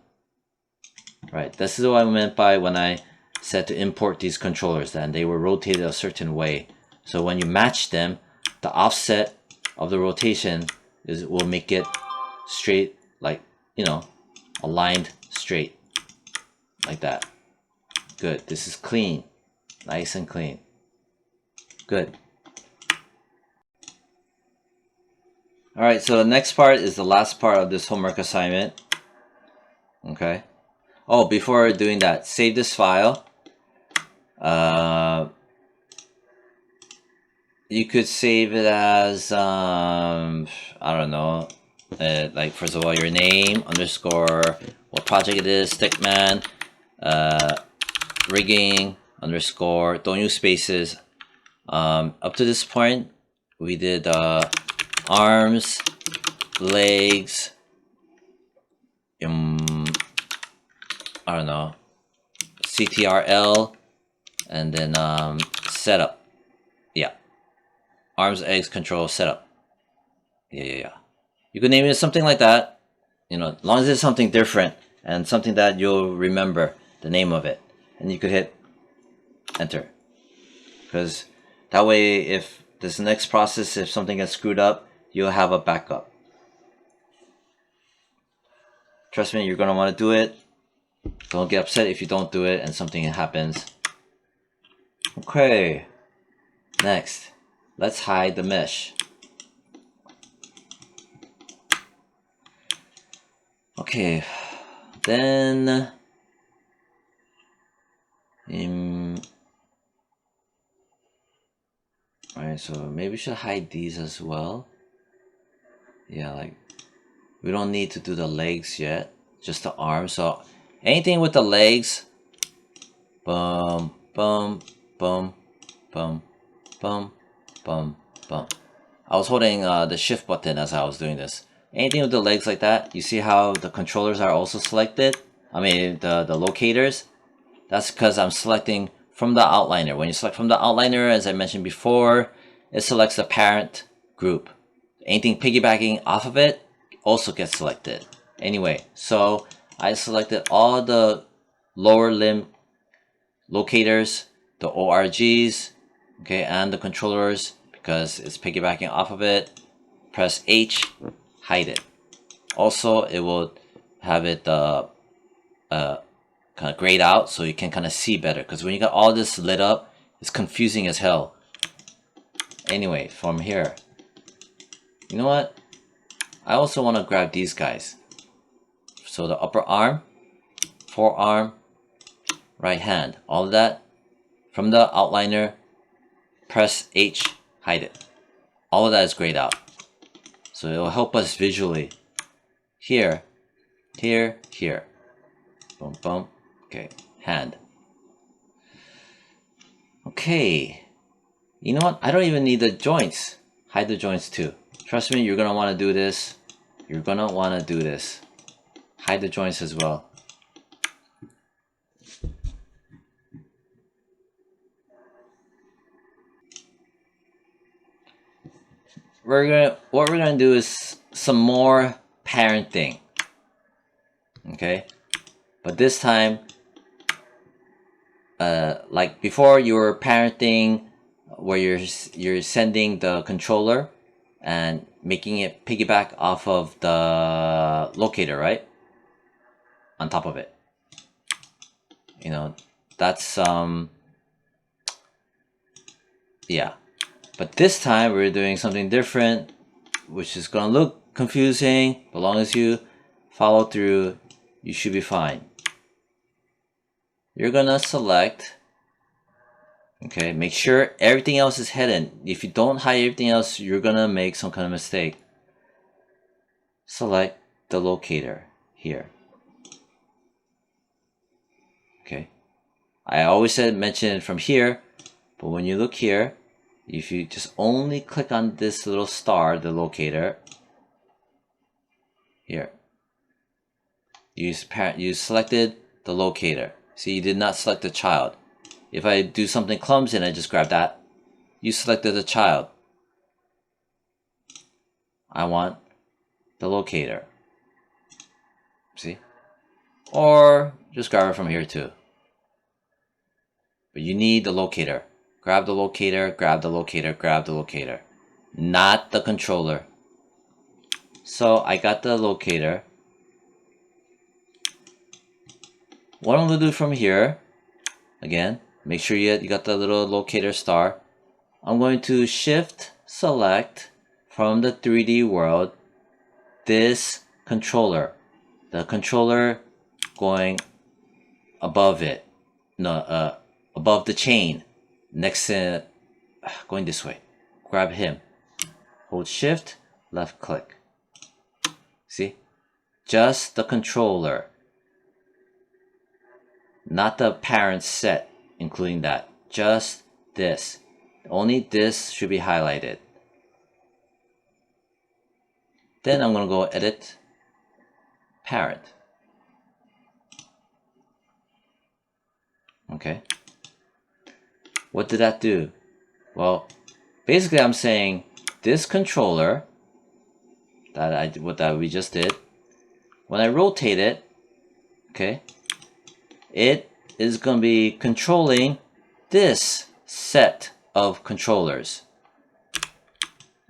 Right, this is what I meant by when I said to import these controllers, and they were rotated a certain way. So when you match them, the offset of the rotation will make it straight, like, you know, aligned straight, like that. Good, this is clean, nice and clean. Good. Alright, so the next part is the last part of this homework assignment. Okay. Oh, before doing that, save this file. You could save it as, I don't know, like first of all, your name, underscore, what project it is, StickMan, rigging, underscore, don't use spaces. Up to this point, we did arms, legs, I don't know, CTRL, and then setup. Yeah, arms, eggs, control, setup. Yeah. You could name it something like that. You know, as long as it's something different and something that you'll remember the name of it, and you could hit enter. Because that way, if this next process, if something gets screwed up, you'll have a backup. Trust me, you're gonna want to do it. Don't get upset if you don't do it and something happens. Okay. Next, let's hide the mesh. Okay, then alright, so maybe we should hide these as well. Yeah, like we don't need to do the legs yet, just the arms. So anything with the legs, bum bum bum bum bum bum bum. I was holding the shift button as I was doing this. Anything with the legs like that, you see how the controllers are also selected? I mean the locators. That's because I'm selecting from the outliner. When you select from the outliner, as I mentioned before, it selects the parent group. Anything piggybacking off of it also gets selected. Anyway, so I selected all the lower limb locators, the ORGs, okay, and the controllers because it's piggybacking off of it. Press H, hide it. Also, it will have it kind of grayed out so you can kind of see better, because when you got all this lit up, it's confusing as hell. Anyway, from here, you know what? I also want to grab these guys. So the upper arm, forearm, right hand, all of that from the outliner, press H, hide it. All of that is grayed out. So it will help us visually. Here, here, here. Boom, boom. Okay, hand. Okay. You know what? I don't even need the joints. Hide the joints too. Trust me, you're gonna want to do this. You're gonna want to do this. Hide the joints as well. What we're gonna do is some more parenting. Okay? But this time, like before, you were parenting where you're sending the controller and making it piggyback off of the locator, right? on top of it. You know, that's yeah. But this time we're doing something different, which is gonna look confusing, but as long as you follow through, you should be fine. You're gonna select, okay, make sure everything else is hidden. If you don't hide everything else, you're gonna make some kind of mistake. Select the locator here. Okay. I always said mention it from here, but when you look here, if you just only click on this little star, the locator, here, you selected the locator. See, you did not select the child. If I do something clumsy and I just grab that, you selected the child. I want the locator. See? Or just grab it from here too. But you need the locator. Grab the locator, grab the locator, grab the locator. Not the controller. So I got the locator. What I'm going to do from here, again, make sure you got the little locator star. I'm going to shift select from the 3D world this controller. The controller going above it. No, above the chain. Next to, going this way. Grab him. Hold shift, left click. See? Just the controller. Not the parent set, including that. Just this. Only this should be highlighted. Then I'm going to go edit parent. Okay. What did that do? Well, basically I'm saying this controller that we just did, when I rotate it, okay, it is going to be controlling this set of controllers.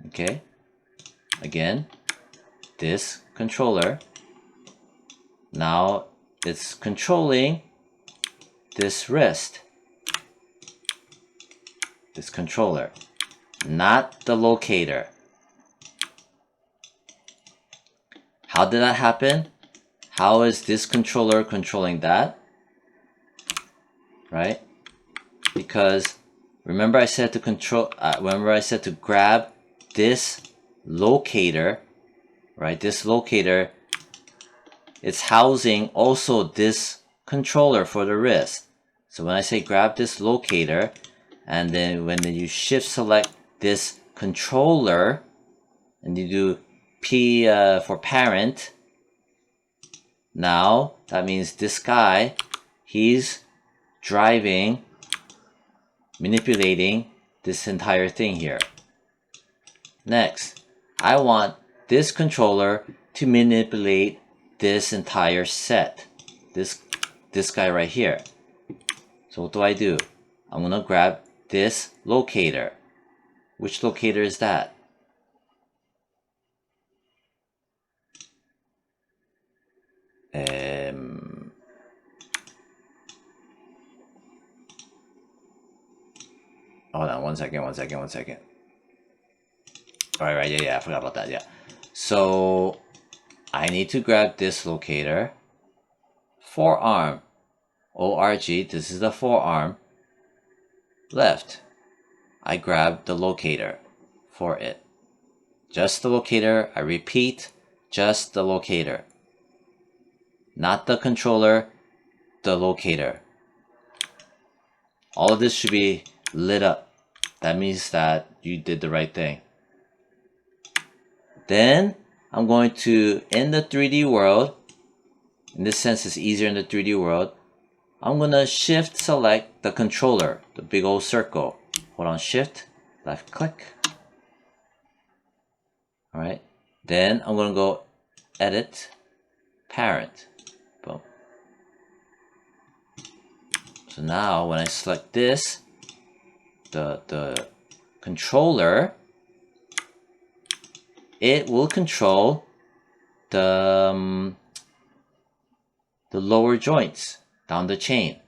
Okay, again, this controller, now it's controlling this wrist, this controller, not the locator. How did that happen? How is this controller controlling that? Right? Because remember I said to to grab this locator, right? This locator, it's housing also this controller for the wrist. So when I say grab this locator, and then when you shift select this controller, and you do P for parent, now that means this guy, he's driving, manipulating this entire thing here. Next, I want this controller to manipulate this entire set, this guy right here. So what do? I'm gonna grab this locator. Which locator is that? Hold on, one second. Right, yeah, I forgot about that, yeah. So, I need to grab this locator. Forearm. O-R-G, this is the forearm. Left. I grab the locator for it. Just the locator, I repeat, just the locator. Not the controller, the locator. All of this should be lit up. That means that you did the right thing. Then I'm going to, in the 3D world, in this sense it's easier in the 3D world, I'm going to shift select the controller, the big old circle. Hold on, shift, left click. Alright, then I'm going to go edit parent. Boom. So now when I select this, the controller, it will control the the lower joints down the chain.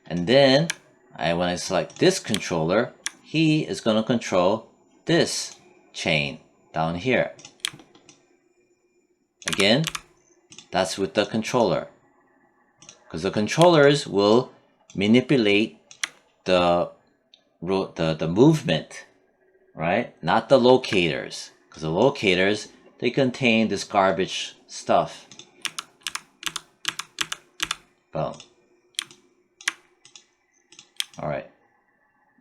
And then when I select this controller, he is going to control this chain down here. Again, that's with the controller, because the controllers will manipulate the movement, right? Not the locators, because the locators, they contain this garbage stuff. Boom. Alright,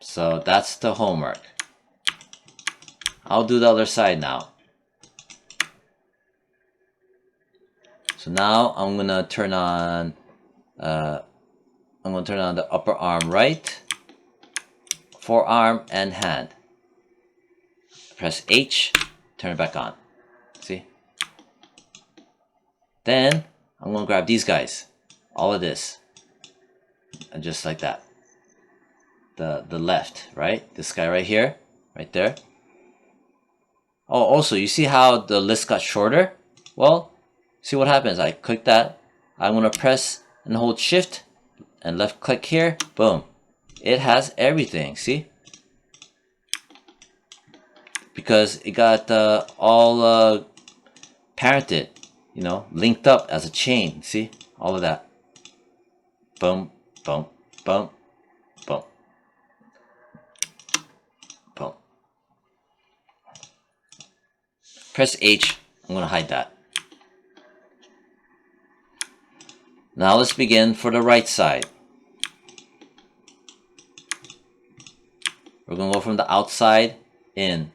so that's the homework. I'll do the other side now. So now I'm gonna turn on the upper arm right, forearm and hand. Press H, turn it back on. See? Then I'm gonna grab these guys, all of this, and just like that. The left, right? This guy right here, right there. Oh, also, you see how the list got shorter? Well, see what happens. I click that. I'm gonna press and hold Shift and left click here. Boom. It has everything. See? Because it got all parented, you know, linked up as a chain. See? All of that. Boom, boom, boom, boom, boom. Press H. I'm gonna hide that. Now let's begin for the right side. We're gonna go from the outside in.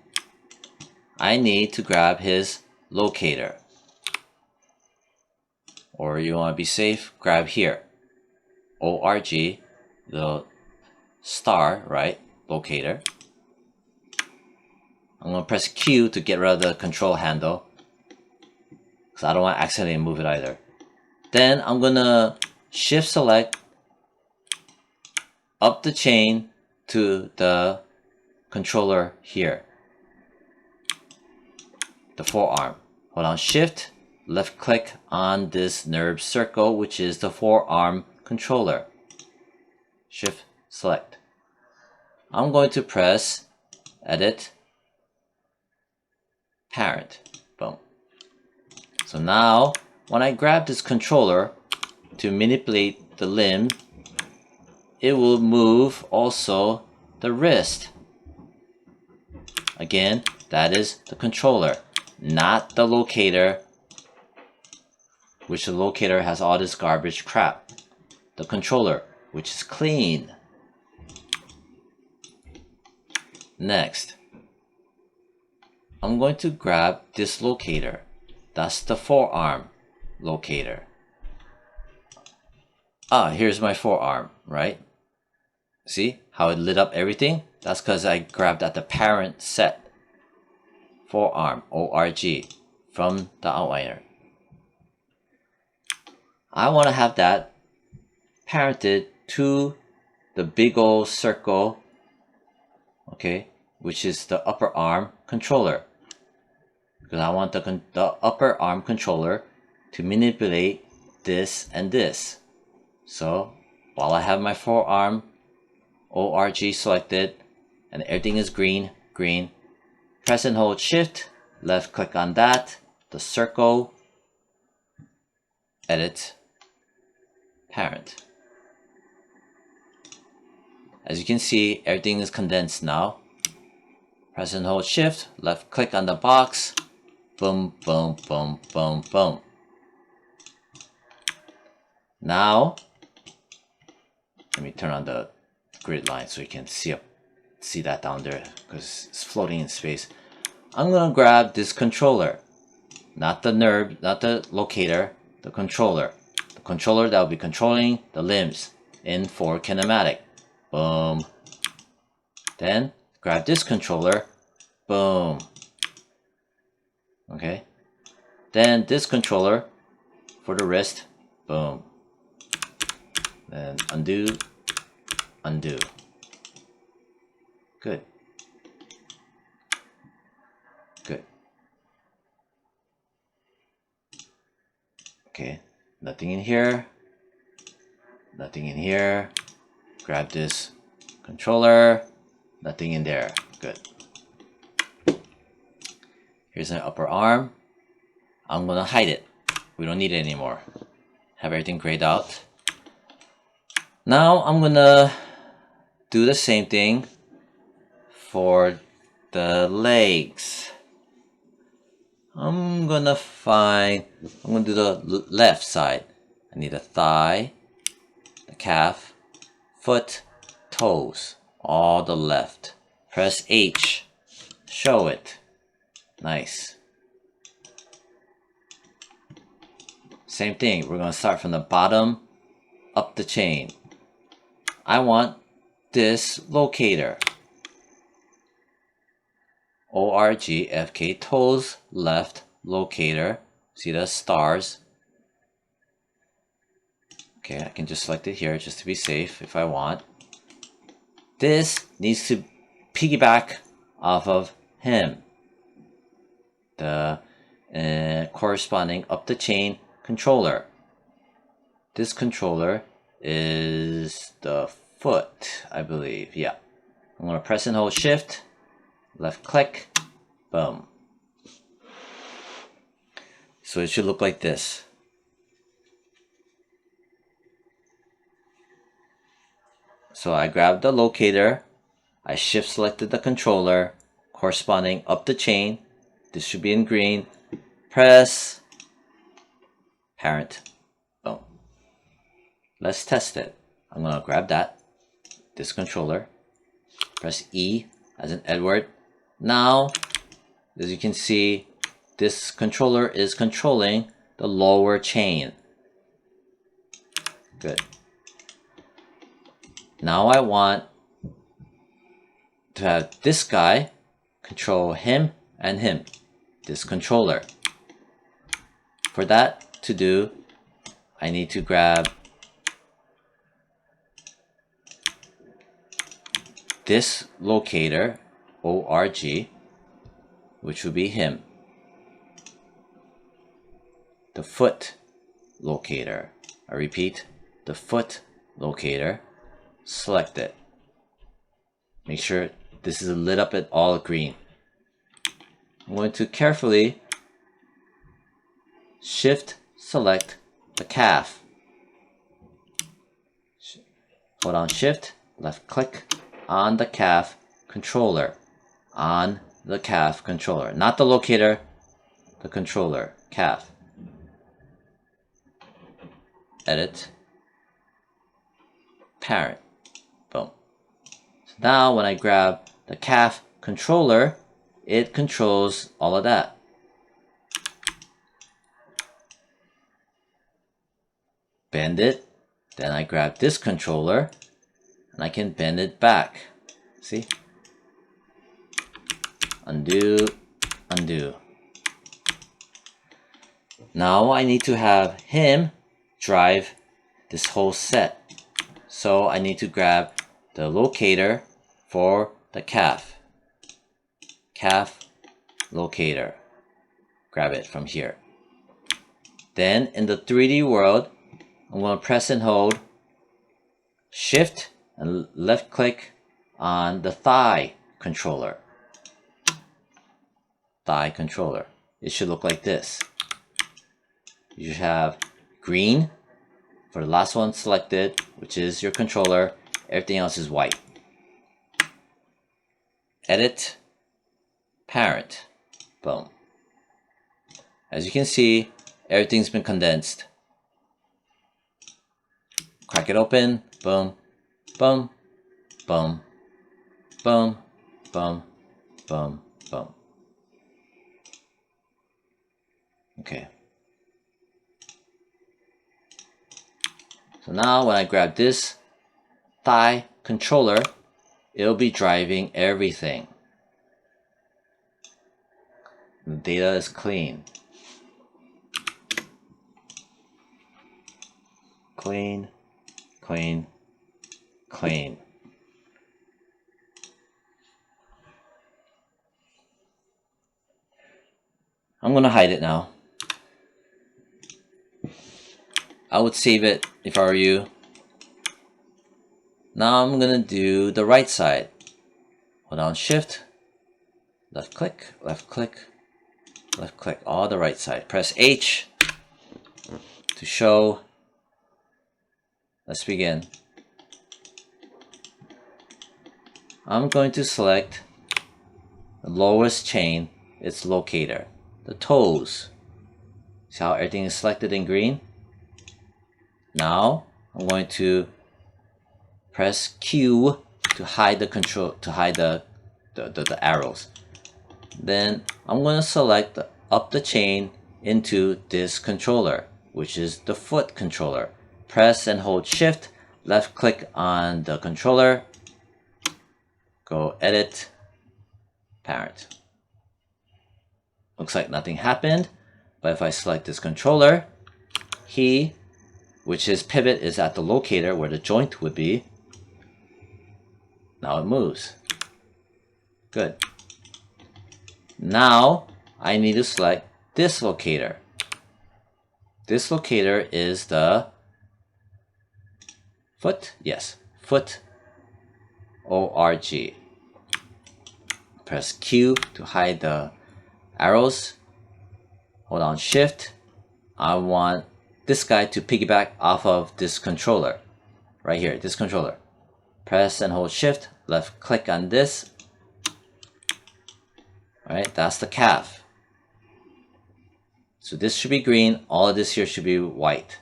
I need to grab his locator. Or you want to be safe, grab here. ORG, the star, right? Locator. I'm going to press Q to get rid of the control handle, because I don't want to accidentally move it either. Then I'm going to shift select up the chain to the controller here. The forearm. Hold on, shift, left click on this nerve circle, which is the forearm controller. Shift select. I'm going to press edit parent. Boom. So now when I grab this controller to manipulate the limb, it will move also the wrist. Again, that is the controller, not the locator, which the locator has all this garbage crap. The controller, which is clean. Next, I'm going to grab this locator. That's the forearm locator. Here's my forearm, right? See how it lit up everything? That's because I grabbed at the parent set. Forearm, ORG, from the outliner. I want to have that parented to the big old circle, okay, which is the upper arm controller. Because I want the upper arm controller to manipulate this and this. So while I have my forearm ORG selected and everything is green, press and hold Shift, left click on that, the circle, edit, parent. As you can see, everything is condensed now. Press and hold Shift, left click on the box, boom, boom, boom, boom, boom. Now, let me turn on the grid line so you can see that down there, because it's floating in space. I'm gonna grab this controller, not the nerve, not the locator, the controller. The controller that will be controlling the limbs in for kinematic. Boom. Then grab this controller. Boom. Okay. Then this controller for the wrist. Boom. Then undo, undo. Good. Good. Okay, nothing in here. Nothing in here. Grab this controller. Nothing in there. Good. Here's an upper arm. I'm gonna hide it. We don't need it anymore. Have everything grayed out. Now I'm gonna do the same thing for the legs. I'm gonna do the left side. I need a thigh, the calf, foot, toes, all the left. Press H, show it. Nice. Same thing, we're gonna start from the bottom up the chain. I want this locator. ORGFK, toes left, locator. See the stars? Okay, I can just select it here just to be safe if I want. This needs to piggyback off of him. The corresponding up the chain controller. This controller is the foot, I believe. Yeah. I'm going to press and hold shift, left click, boom. So it should look like this. So I grabbed the locator, I shift selected the controller, corresponding up the chain. This should be in green. Press parent. Boom. Let's test it. I'm going to grab this controller, press E as in Edward. Now, as you can see, this controller is controlling the lower chain. Good. Now I want to have this guy control him and him, this controller. For that to do, I need to grab this locator, ORG, which would be him. The foot locator. I repeat, the foot locator. Select it. Make sure this is lit up at all green. I'm going to carefully shift select the calf. Hold on shift, left click on the calf controller. On the calf controller. Not the locator, the controller, calf. Edit. Parent. Boom. So now when I grab the calf controller, it controls all of that. Bend it. Then I grab this controller and I can bend it back. See? Undo, undo. Now I need to have him drive this whole set. So I need to grab the locator for the calf. Calf locator. Grab it from here. Then in the 3D world, I'm going to press and hold shift and left click on the thigh controller. Thigh controller. It should look like this. You should have green for the last one selected, which is your controller. Everything else is white. Edit, parent, boom. As you can see, everything's been condensed. Crack it open, boom, boom, boom, boom, boom, boom, boom. Okay. So now when I grab this thigh controller, it'll be driving everything. The data is clean. Clean, clean, clean. I'm going to hide it now. I would save it if I were you. Now I'm gonna do the right side. Hold down Shift, left click, left click, left click, all the right side. Press H to show. Let's begin. I'm going to select the lowest chain, its locator. The toes. See how everything is selected in green? Now I'm going to press Q to hide the control, to hide the arrows. Then I'm going to select up the chain into this controller, which is the foot controller. Press and hold Shift, left click on the controller, go Edit, Parent. Looks like nothing happened, but if I select this controller, which his pivot is at the locator where the joint would be, now it moves. Good. Now I need to select this locator. This locator is the foot, yes, foot ORG. Press Q to hide the arrows. Hold on Shift. I want this guy to piggyback off of this controller. Right here, this controller. Press and hold Shift, left click on this. Alright, that's the calf. So this should be green, all of this here should be white.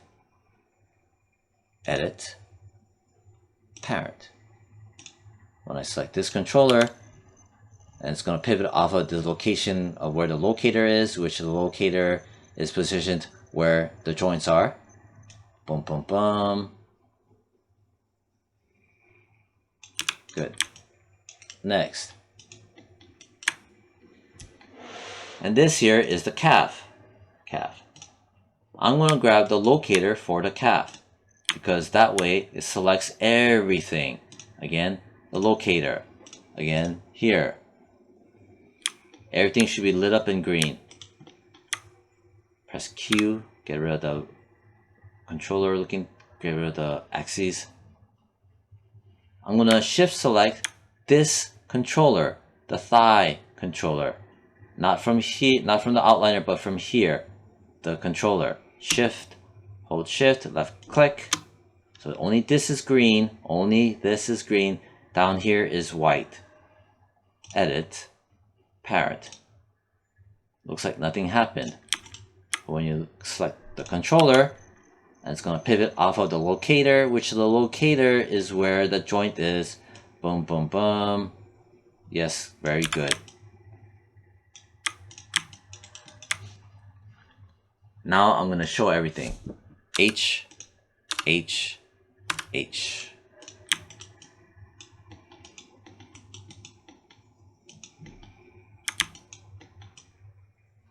Edit, Parent. When I select this controller, and it's going to pivot off of the location of where the locator is, which the locator is positioned where the joints are. Boom, boom, boom. Good. Next. And this here is the calf. I'm going to grab the locator for the calf, because that way it selects everything. Again, the locator. Again, here. Everything should be lit up in green. Press Q, get rid of the controller looking, get rid of the axes. I'm going to shift select this controller, the thigh controller. Not from here, not from the outliner, but from here, the controller. Shift, hold Shift, left click. So only this is green, only this is green. Down here is white. Edit, Parent. Looks like nothing happened. But when you select the controller, and it's going to pivot off of the locator, which the locator is where the joint is. Boom, boom, boom. Yes, very good. Now I'm going to show everything. H, H, H.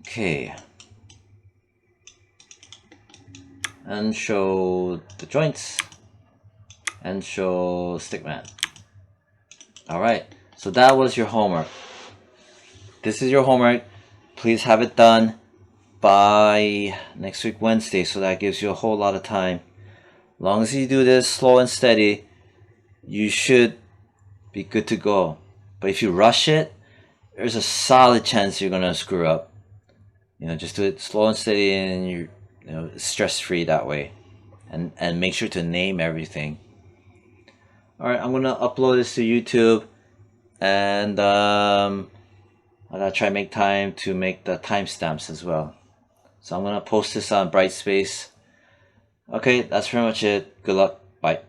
Okay. And show the joints. And show StickMan. Alright, so that was your homework. This is your homework. Please have it done by next week Wednesday, so that gives you a whole lot of time. As long as you do this slow and steady, you should be good to go. But if you rush it, there's a solid chance you're gonna screw up. You know, just do it slow and steady, and you're stress-free that way. And make sure to name everything. Alright, I'm gonna upload this to YouTube, and I gotta try to make time to make the timestamps as well. So I'm gonna post this on Brightspace. Okay, that's pretty much it. Good luck. Bye.